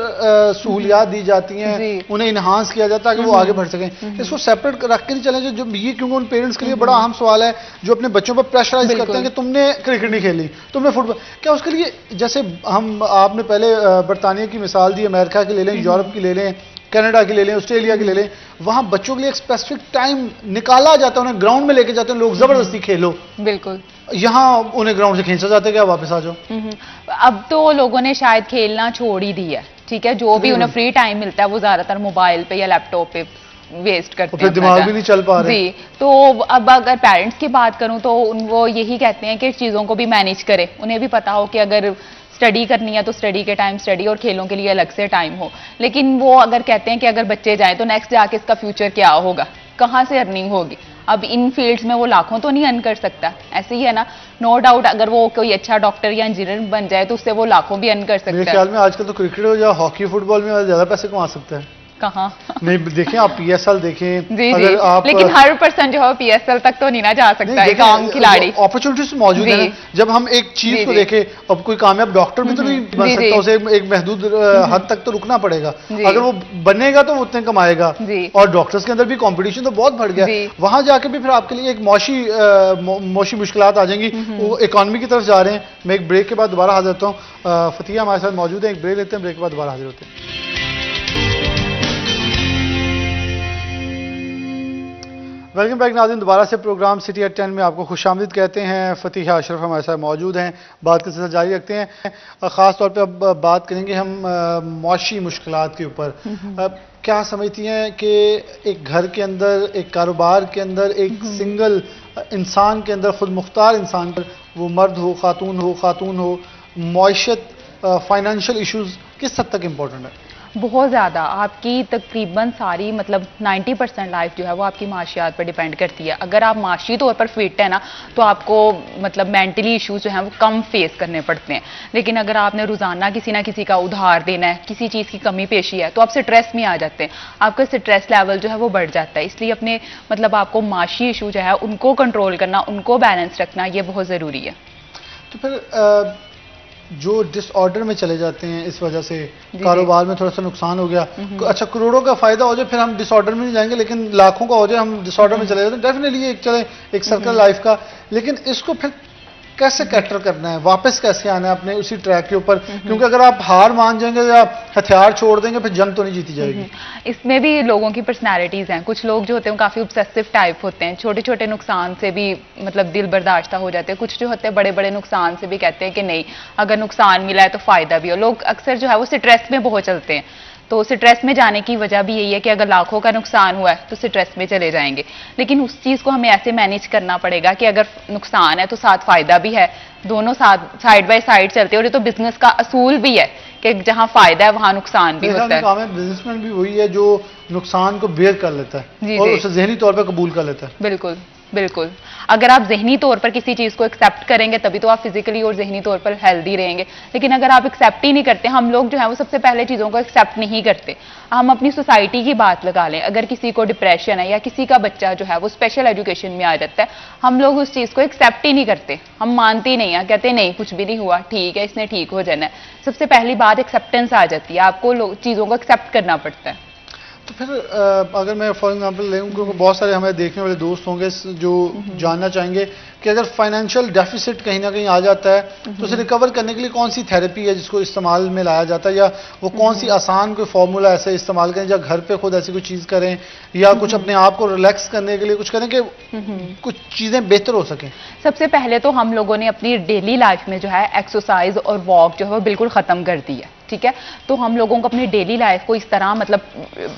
सहूलियात दी जाती हैं, उन्हें इन्हांस किया जाता है ताकि वो आगे बढ़ सकें। इसको सेपरेट रख के नहीं चलें जो ये, क्योंकि उन पेरेंट्स के लिए बड़ा अहम सवाल है जो अपने बच्चों पर प्रेशराइज करते हैं कि तुमने क्रिकेट नहीं खेली, तुमने फुटबॉल। क्या उसके लिए, जैसे आपने पहले बरतानिया की मिसाल दी, अमेरिका की ले लें, यूरोप की ले लें, कनाडा की ले लें, ऑस्ट्रेलिया की ले लें, वहां बच्चों के लिए एक स्पेसिफिक टाइम निकाला जाता है, उन्हें ग्राउंड में लेके जाते हैं लोग, जबरदस्ती खेलो। बिल्कुल, यहाँ उन्हें ग्राउंड से खींचा जाता है, क्या वापस आ जाओ। अब तो लोगों ने शायद खेलना छोड़ ही दिया है। ठीक है, जो भी उन्हें फ्री टाइम मिलता है वो ज्यादातर मोबाइल पे या लैपटॉप पे वेस्ट करते हैं, दिमाग भी नहीं चल पा रहे। जी, तो अब अगर पेरेंट्स की बात करूं तो वो यही कहते हैं कि चीजों को भी मैनेज करें। उन्हें भी पता हो कि अगर स्टडी करनी है तो स्टडी के टाइम स्टडी और खेलों के लिए अलग से टाइम हो। लेकिन वो अगर कहते हैं कि अगर बच्चे जाएं तो नेक्स्ट जाके इसका फ्यूचर क्या होगा, कहाँ से अर्निंग होगी। अब इन फील्ड्स में वो लाखों तो नहीं अर्न कर सकता, ऐसे ही है ना। नो डाउट अगर वो कोई अच्छा डॉक्टर या इंजीनियर बन जाए तो उससे वो लाखों भी अर्न कर सकता है। मेरे ख्याल में आजकल तो क्रिकेट या हॉकी फुटबॉल में ज्यादा पैसे कमा सकता है। कहाँ नहीं देखें आप PSL देखें, जी अगर जी, आप लेकिन हर पर्सन जो है PSL तक तो नहीं ना जा सकता है, काम खिलाड़ी। अपॉर्चुनिटीज मौजूद है ना। जब हम एक चीज को देखें, अब कोई कामयाब डॉक्टर भी तो नहीं बन सकता, उसे एक महदूद हद तक तो रुकना पड़ेगा। अगर वो बनेगा तो वो उतने कमाएगा, और डॉक्टर्स के अंदर भी कंपटीशन तो बहुत बढ़ गया, वहां जाके भी फिर आपके लिए एक मौशी मुश्किलात आ जाएंगी। वो इकोनॉमी की तरफ जा रहे हैं। मैं एक ब्रेक के बाद दोबारा हाजिर होता हूँ। फतिया हमारे साथ मौजूद है, एक ब्रेक लेते हैं, ब्रेक के बाद दोबारा हाजिर होते हैं। वेलकम बैक नाज़रीन, दोबारा से प्रोग्राम सिटी एट 10 में आपको खुशामदीद कहते हैं। फतिहा अशरफ हमारे साथ मौजूद हैं, बात का सिलसिला जारी रखते हैं। ख़ास तौर पे अब बात करेंगे हम मौशी मुश्किलात के ऊपर। क्या समझती हैं कि एक घर के अंदर, एक कारोबार के अंदर, एक सिंगल इंसान के अंदर, खुद मुख्तार इंसान पर, वो मर्द हो, खातून हो, मौशत, फाइनेंशियल इशूज़ किस हद तक इम्पोर्टेंट है? बहुत ज़्यादा। आपकी तकरीबन सारी मतलब 90% लाइफ जो है वो आपकी माशियात पर डिपेंड करती है। अगर आप माशी तौर पर फिट है ना, तो आपको मतलब मेंटली इश्यूज जो हैं वो कम फेस करने पड़ते हैं। लेकिन अगर आपने रोज़ाना किसी ना किसी का उधार देना है, किसी चीज़ की कमी पेशी है, तो आप स्ट्रेस में आ जाते हैं, आपका स्ट्रेस लेवल जो है वो बढ़ जाता है। इसलिए अपने मतलब आपको माशी इशू जो है उनको कंट्रोल करना, उनको बैलेंस रखना, ये बहुत ज़रूरी है। तो फिर जो डिसऑर्डर में चले जाते हैं, इस वजह से कारोबार में थोड़ा सा नुकसान हो गया, अच्छा करोड़ों का फायदा हो जाए, फिर हम डिसऑर्डर में नहीं जाएंगे, लेकिन लाखों का हो जाए, हम डिसऑर्डर में चले जाते हैं, डेफिनेटली एक चले एक सर्कल लाइफ का। लेकिन इसको फिर कैसे कैटर करना है, वापस कैसे आना है अपने उसी ट्रैक के ऊपर? क्योंकि अगर आप हार मान जाएंगे या हथियार छोड़ देंगे, फिर जंग तो नहीं जीती जाएगी। इसमें भी लोगों की पर्सनैलिटीज़ हैं। कुछ लोग जो होते हैं काफ़ी ऑब्सेसिव टाइप होते हैं, छोटे छोटे नुकसान से भी मतलब दिल बर्दाश्त हो जाते हैं। कुछ जो होते हैं बड़े बड़े नुकसान से भी कहते हैं कि नहीं, अगर नुकसान मिला है तो फ़ायदा भी हो। लोग अक्सर जो है वो स्ट्रेस में बहुत चलते हैं। तो स्ट्रेस में जाने की वजह भी यही है कि अगर लाखों का नुकसान हुआ है तो स्ट्रेस में चले जाएंगे। लेकिन उस चीज़ को हमें ऐसे मैनेज करना पड़ेगा कि अगर नुकसान है तो साथ फ़ायदा भी है, दोनों साथ साइड बाय साइड चलते हैं। और ये तो बिजनेस का असूल भी है कि जहां फायदा है वहां नुकसान भी होता है। बिजनेसमैन भी वही है जो नुकसान को बेयर कर लेता है और उसे ज़हनी तौर पर कबूल कर लेता है। बिल्कुल बिल्कुल। अगर आप ज़हनी तौर पर किसी चीज़ को एक्सेप्ट करेंगे तभी तो आप फिजिकली और ज़हनी तौर पर हेल्दी रहेंगे। लेकिन अगर आप एक्सेप्ट ही नहीं करते, हम लोग जो है वो सबसे पहले चीज़ों को एक्सेप्ट नहीं करते। हम अपनी सोसाइटी की बात लगा लें, अगर किसी को डिप्रेशन है या किसी का बच्चा जो है वो स्पेशल एजुकेशन में आ जाता है, हम लोग उस चीज़ को एक्सेप्ट ही नहीं करते, हम मानते ही नहीं हैं, कहते नहीं कुछ भी नहीं हुआ, ठीक है, इसने ठीक हो जाना है। सबसे पहली बात एक्सेप्टेंस आ जाती है, आपको चीज़ों को एक्सेप्ट करना पड़ता है। तो फिर अगर मैं फॉर एग्जांपल लें, क्योंकि बहुत सारे हमारे देखने वाले दोस्त होंगे जो जानना चाहेंगे कि अगर फाइनेंशियल डेफिसिट कहीं ना कहीं आ जाता है तो उसे रिकवर करने के लिए कौन सी थेरेपी है जिसको इस्तेमाल में लाया जाता है, या वो कौन सी आसान कोई फार्मूला ऐसे इस्तेमाल करें, या घर पे खुद ऐसी कोई चीज़ करें, या कुछ अपने आप को रिलैक्स करने के लिए कुछ करें कि कुछ चीज़ें बेहतर हो सकें? सबसे पहले तो हम लोगों ने अपनी डेली लाइफ में जो है एक्सरसाइज और वॉक जो है वो बिल्कुल ख़त्म कर दी है। ठीक है, तो हम लोगों को अपनी डेली लाइफ को इस तरह मतलब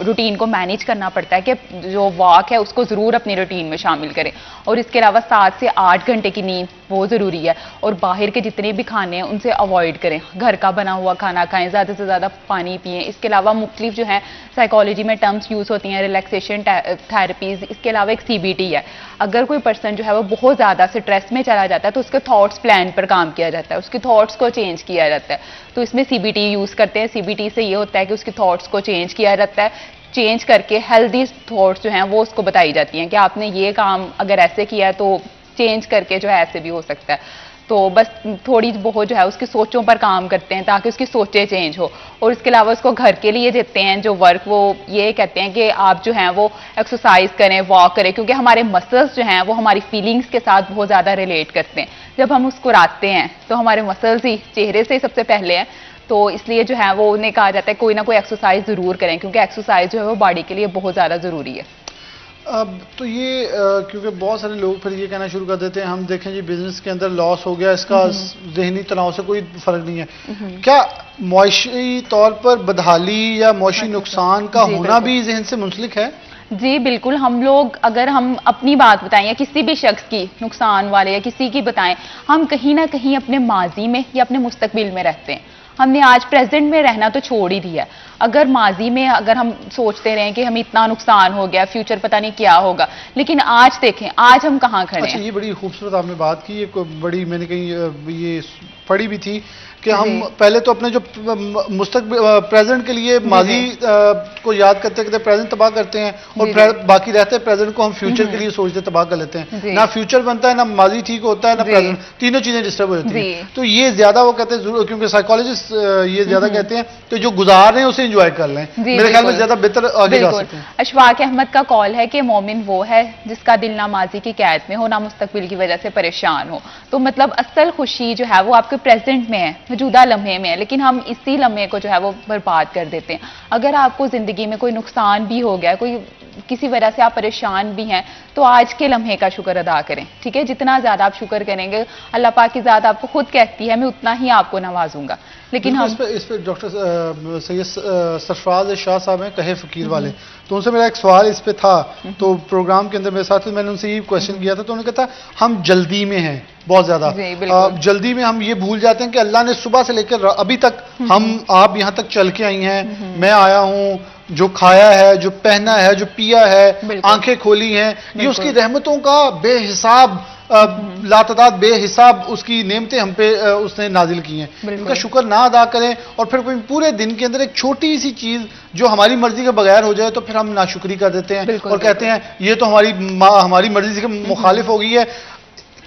रूटीन को मैनेज करना पड़ता है कि जो वॉक है उसको ज़रूर अपनी रूटीन में शामिल करें। और इसके अलावा 7 से 8 घंटे की नींद वो ज़रूरी है। और बाहर के जितने भी खाने हैं उनसे अवॉइड करें, घर का बना हुआ खाना खाएं, ज़्यादा से ज़्यादा पानी पिएं। इसके अलावा मुख्तलिफ जो है साइकोलॉजी में टर्म्स यूज़ होती हैं, रिलैक्सेशन थेरेपीज़। इसके अलावा एक CBT है। अगर कोई पर्सन जो है वो बहुत ज़्यादा स्ट्रेस में चला जाता है तो उसके थॉट्स प्लान पर काम किया जाता है, उसके थॉट्स को चेंज किया जाता है। तो इसमें CBT यूज़ करते हैं। CBT से ये होता है कि उसके थॉट्स को चेंज किया जाता है, चेंज करके हेल्दी थॉट्स जो हैं वो उसको बताई जाती हैं कि आपने ये काम अगर ऐसे किया है तो चेंज करके जो है ऐसे भी हो सकता है। तो बस थोड़ी बहुत जो है उसकी सोचों पर काम करते हैं ताकि उसकी सोचें चेंज हो। और इसके अलावा उसको घर के लिए देते हैं जो वर्क, वो ये कहते हैं कि आप जो हैं वो एक्सरसाइज करें, वॉक करें, क्योंकि हमारे मसल्स जो हैं वो हमारी फीलिंग्स के साथ बहुत ज़्यादा रिलेट करते हैं। जब हम मुस्कुराते हैं तो हमारे मसल्स ही चेहरे से सबसे पहले हैं, तो इसलिए जो है वो उन्हें कहा जाता है कोई ना कोई एक्सरसाइज ज़रूर करें, क्योंकि एक्सरसाइज जो है वो बॉडी के लिए बहुत ज़्यादा ज़रूरी है। अब तो ये क्योंकि बहुत सारे लोग फिर ये कहना शुरू कर देते हैं, हम देखें जी बिजनेस के अंदर लॉस हो गया, इसका ज़हनी तनाव से कोई फ़र्क नहीं है। क्या मौशी तौर पर बदहाली या मौशी नुकसान का होना भी जहन से मुंसलिक है? जी बिल्कुल। हम लोग अगर हम अपनी बात बताएं या किसी भी शख्स की नुकसान वाले या किसी की बताएं, हम कहीं ना कहीं अपने माजी में या अपने मुस्तकबिल में रहते हैं। हमने आज प्रेजेंट में रहना तो छोड़ ही दिया। अगर माजी में अगर हम सोचते रहे कि हमें इतना नुकसान हो गया, फ्यूचर पता नहीं क्या होगा, लेकिन आज देखें आज हम कहाँ खड़े हैं। ये बड़ी खूबसूरत आपने बात की, एक बड़ी मैंने कहीं ये पढ़ी भी थी कि हम पहले तो अपने जो प्रेजेंट के लिए माजी को याद करते करते प्रेजेंट तबाह करते हैं, और बाकी रहते प्रेजेंट को हम फ्यूचर के लिए सोचते तबाह कर लेते हैं। ना फ्यूचर बनता है, ना माजी ठीक होता है, ना प्रेजेंट, तीनों चीजें डिस्टर्ब हो जाती हैं। तो ये ज्यादा वो कहते हैं, क्योंकि साइकोलॉजिस्ट ये ज्यादा कहते हैं तो जो गुजार रहे हैं उसे एंजॉय कर लें, मेरे ख्याल में ज्यादा बेहतर आगे जा सकते हैं। अशफाक अहमद का कॉल है कि मोमिन वो है जिसका दिल ना माजी की कैद में हो, ना मुस्तकबिल की वजह से परेशान हो। तो मतलब असल खुशी जो है वो आपके प्रेजेंट में है, मौजूदा लम्हे में है, लेकिन हम इसी लम्हे को जो है वो बर्बाद कर देते हैं। अगर आपको जिंदगी में कोई नुकसान भी हो गया, कोई किसी वजह से आप परेशान भी हैं, तो आज के लम्हे का शुक्र अदा करें, ठीक है। जितना ज्यादा आप शुक्र करेंगे, अल्लाह पाक की ज़ात आपको खुद कहती है मैं उतना ही आपको नवाजूंगा। लेकिन हम इस पे डॉक्टर सैयद सरफराज शाह साहब हैं कहे फकीर वाले, तो उनसे मेरा एक सवाल इस पे था, तो प्रोग्राम के अंदर मेरे साथ मैंने उनसे ये क्वेश्चन किया था, तो उन्होंने कहा था हम जल्दी में हैं बहुत ज्यादा, जल्दी में हम ये भूल जाते हैं कि अल्लाह ने सुबह से लेकर अभी तक हम आप यहाँ तक चल के आई हैं, मैं आया हूँ, जो खाया है, जो पहना है, जो पिया है, आंखें खोली हैं, ये उसकी रहमतों का बेहिसाब लातदाद बेहिसाब उसकी नेमतें हम पे उसने नाजिल की हैं। उनका शुक्र ना अदा करें और फिर कोई पूरे दिन के अंदर एक छोटी सी चीज जो हमारी मर्जी के बगैर हो जाए तो फिर हम नाशुक्री कर देते हैं और कहते हैं ये तो हमारी मर्जी से मुखालिफ हो गई है।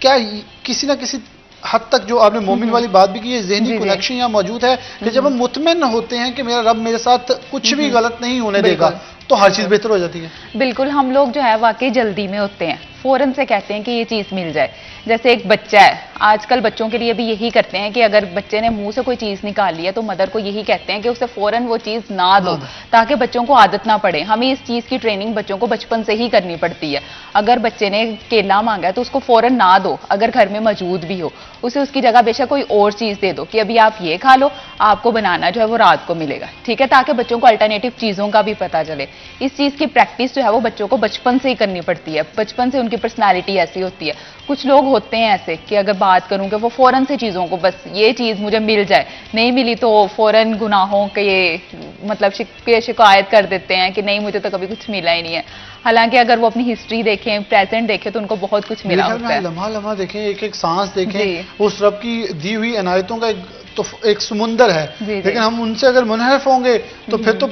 क्या किसी ना किसी हद तक जो आपने मोमिन वाली बात भी की है, ज़हनी कनेक्शन यहाँ मौजूद है कि जब हम मुतमइन होते हैं कि मेरा रब मेरे साथ कुछ भी गलत नहीं होने देगा, तो हर चीज बेहतर हो जाती है। बिल्कुल, हम लोग जो है वाकई जल्दी में होते हैं, फौरन से कहते हैं कि ये चीज मिल जाए। जैसे एक बच्चा है, आजकल बच्चों के लिए भी यही करते हैं कि अगर बच्चे ने मुंह से कोई चीज निकाल ली है तो मदर को यही कहते हैं कि उसे फौरन वो चीज ना दो, ताकि बच्चों को आदत ना पड़े। हमें इस चीज की ट्रेनिंग बच्चों को बचपन से ही करनी पड़ती है। अगर बच्चे ने केला मांगा है तो उसको फौरन ना दो, अगर घर में मौजूद भी हो, उसे उसकी जगह बेशक कोई और चीज दे दो कि अभी आप ये खा लो, आपको बनाना जो है वो रात को मिलेगा, ठीक है, ताकि बच्चों को अल्टरनेटिव चीजों का भी पता चले। इस चीज की प्रैक्टिस जो है वो बच्चों को बचपन से ही करनी पड़ती है, बचपन से उनकी पर्सनैलिटी ऐसी होती है। कुछ लोग होते हैं ऐसे कि अगर बात करूं कि वो फौरन से चीजों को, बस ये चीज मुझे मिल जाए, नहीं मिली तो फौरन गुनाहों के ये मतलब शिकायत कर देते हैं कि नहीं मुझे तो कभी कुछ मिला ही नहीं है। हालांकि अगर वो अपनी हिस्ट्री देखें, प्रेजेंट देखें, तो उनको बहुत कुछ मिला होता है। लम्हा लम्हा देखें, एक एक सांस देखें, उस रब की दी हुई इनायतों का एक समुंदर है, लेकिन हम उनसे अगर मुनहरफ होंगे तो फिर तो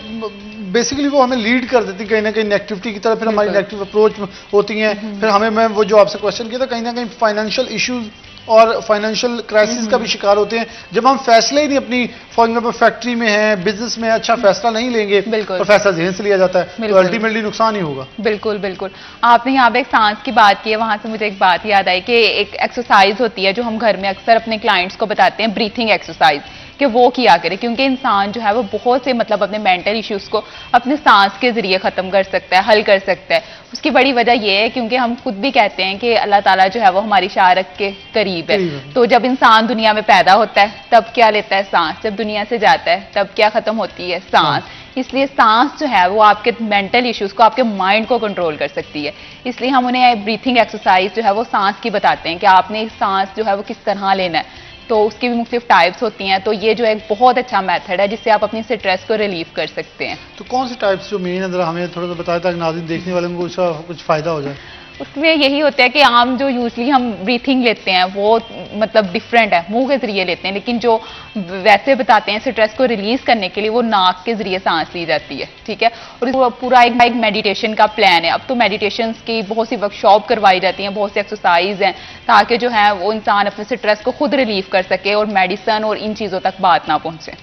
बेसिकली वो हमें लीड कर देती कहीं ना कहीं नेगेटिविटी की तरफ, फिर हमारी नेगेटिव अप्रोच होती हैं, फिर हमें, मैं वो जो आपसे क्वेश्चन किया था, कहीं ना कहीं फाइनेंशियल इश्यूज और फाइनेंशियल क्राइसिस का भी शिकार होते हैं। जब हम फैसले ही नहीं अपनी, फॉर एग्जाम्पल फैक्ट्री में है, बिजनेस में अच्छा फैसला नहीं लेंगे तो फैसला जहन से लिया जाता है, तो अल्टीमेटली नुकसान ही होगा। बिल्कुल बिल्कुल, आपने यहाँ पे एक सांस की बात की है, वहां से मुझे एक बात याद आई कि एक एक्सरसाइज होती है जो हम घर में अक्सर अपने क्लाइंट्स को बताते हैं, ब्रीथिंग एक्सरसाइज, कि वो किया करे, क्योंकि इंसान जो है वो बहुत से मतलब अपने मेंटल इश्यूज को अपने सांस के जरिए खत्म कर सकता है, हल कर सकता है। उसकी बड़ी वजह ये है क्योंकि हम खुद भी कहते हैं कि अल्लाह ताला जो है वो हमारी शारक के करीब है। तो जब इंसान दुनिया में पैदा होता है तब क्या लेता है? सांस। जब दुनिया से जाता है तब क्या खत्म होती है? सांस। इसलिए सांस जो है वो आपके मेंटल इश्यूज को, आपके माइंड को कंट्रोल कर सकती है। इसलिए हम उन्हें ब्रीथिंग एक्सरसाइज जो है वो सांस की बताते हैं कि आपने सांस जो है वो किस तरह लेना है। तो उसकी भी मुख्तलिफ टाइप्स होती हैं, तो ये जो एक बहुत अच्छा मेथड है जिससे आप अपनी स्ट्रेस को रिलीव कर सकते हैं। तो कौन सी टाइप्स जो मेन अंदर हमें थोड़ा सा बताया ताकि नाज़रीन देखने वाले को कुछ फायदा हो जाए? उसमें यही होता है कि आम जो यूजली हम ब्रीथिंग लेते हैं वो मतलब डिफरेंट है, मुंह के जरिए लेते हैं, लेकिन जो वैसे बताते हैं स्ट्रेस को रिलीज करने के लिए वो नाक के जरिए सांस ली जाती है, ठीक है। और पूरा एक मेडिटेशन का प्लान है। अब तो मेडिटेशन की बहुत सी वर्कशॉप करवाई जाती हैं, बहुत सी एक्सरसाइज हैं, ताकि जो है वो इंसान अपने स्ट्रेस को खुद रिलीव कर सके और मेडिसिन और इन चीज़ों तक बात ना पहुंचे।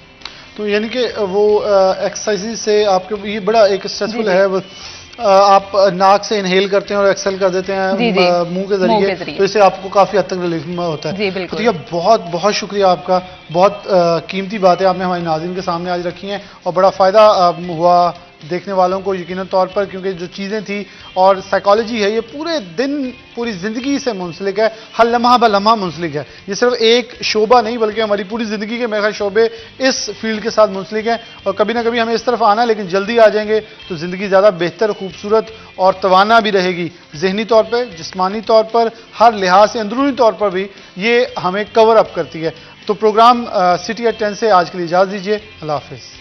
तो यानी कि वो एक्सरसाइज से आपके ये बड़ा एक स्ट्रेसफुल है, आप नाक से इनहेल करते हैं और एक्सेल कर देते हैं मुंह के जरिए, तो इससे आपको काफी हद तक रिलीफ होता है। तो ये बहुत बहुत शुक्रिया आपका, बहुत कीमती बातें आपने हमारी नाज़रीन के सामने आज रखी हैं और बड़ा फायदा हुआ देखने वालों को यकीनन तौर पर, क्योंकि जो चीज़ें थी और साइकोलॉजी है ये पूरे दिन पूरी ज़िंदगी से मुंसलिक है, हर लम्हा ब लम्हा मुंसलिक है। ये सिर्फ एक शोबा नहीं बल्कि हमारी पूरी ज़िंदगी के मेरे शोबे इस फील्ड के साथ मुंसलिक हैं और कभी ना कभी हमें इस तरफ आना है, लेकिन जल्दी आ जाएंगे तो ज़िंदगी ज़्यादा बेहतर, खूबसूरत और तवाना भी रहेगी। ज़हनी तौर पर, जिस्मानी तौर पर, हर लिहाज से, अंदरूनी तौर पर भी ये हमें कवर अप करती है। तो प्रोग्राम सिटी एट 10 से आज के लिए इजाज़त दीजिए। अल्लाह हाफिज़।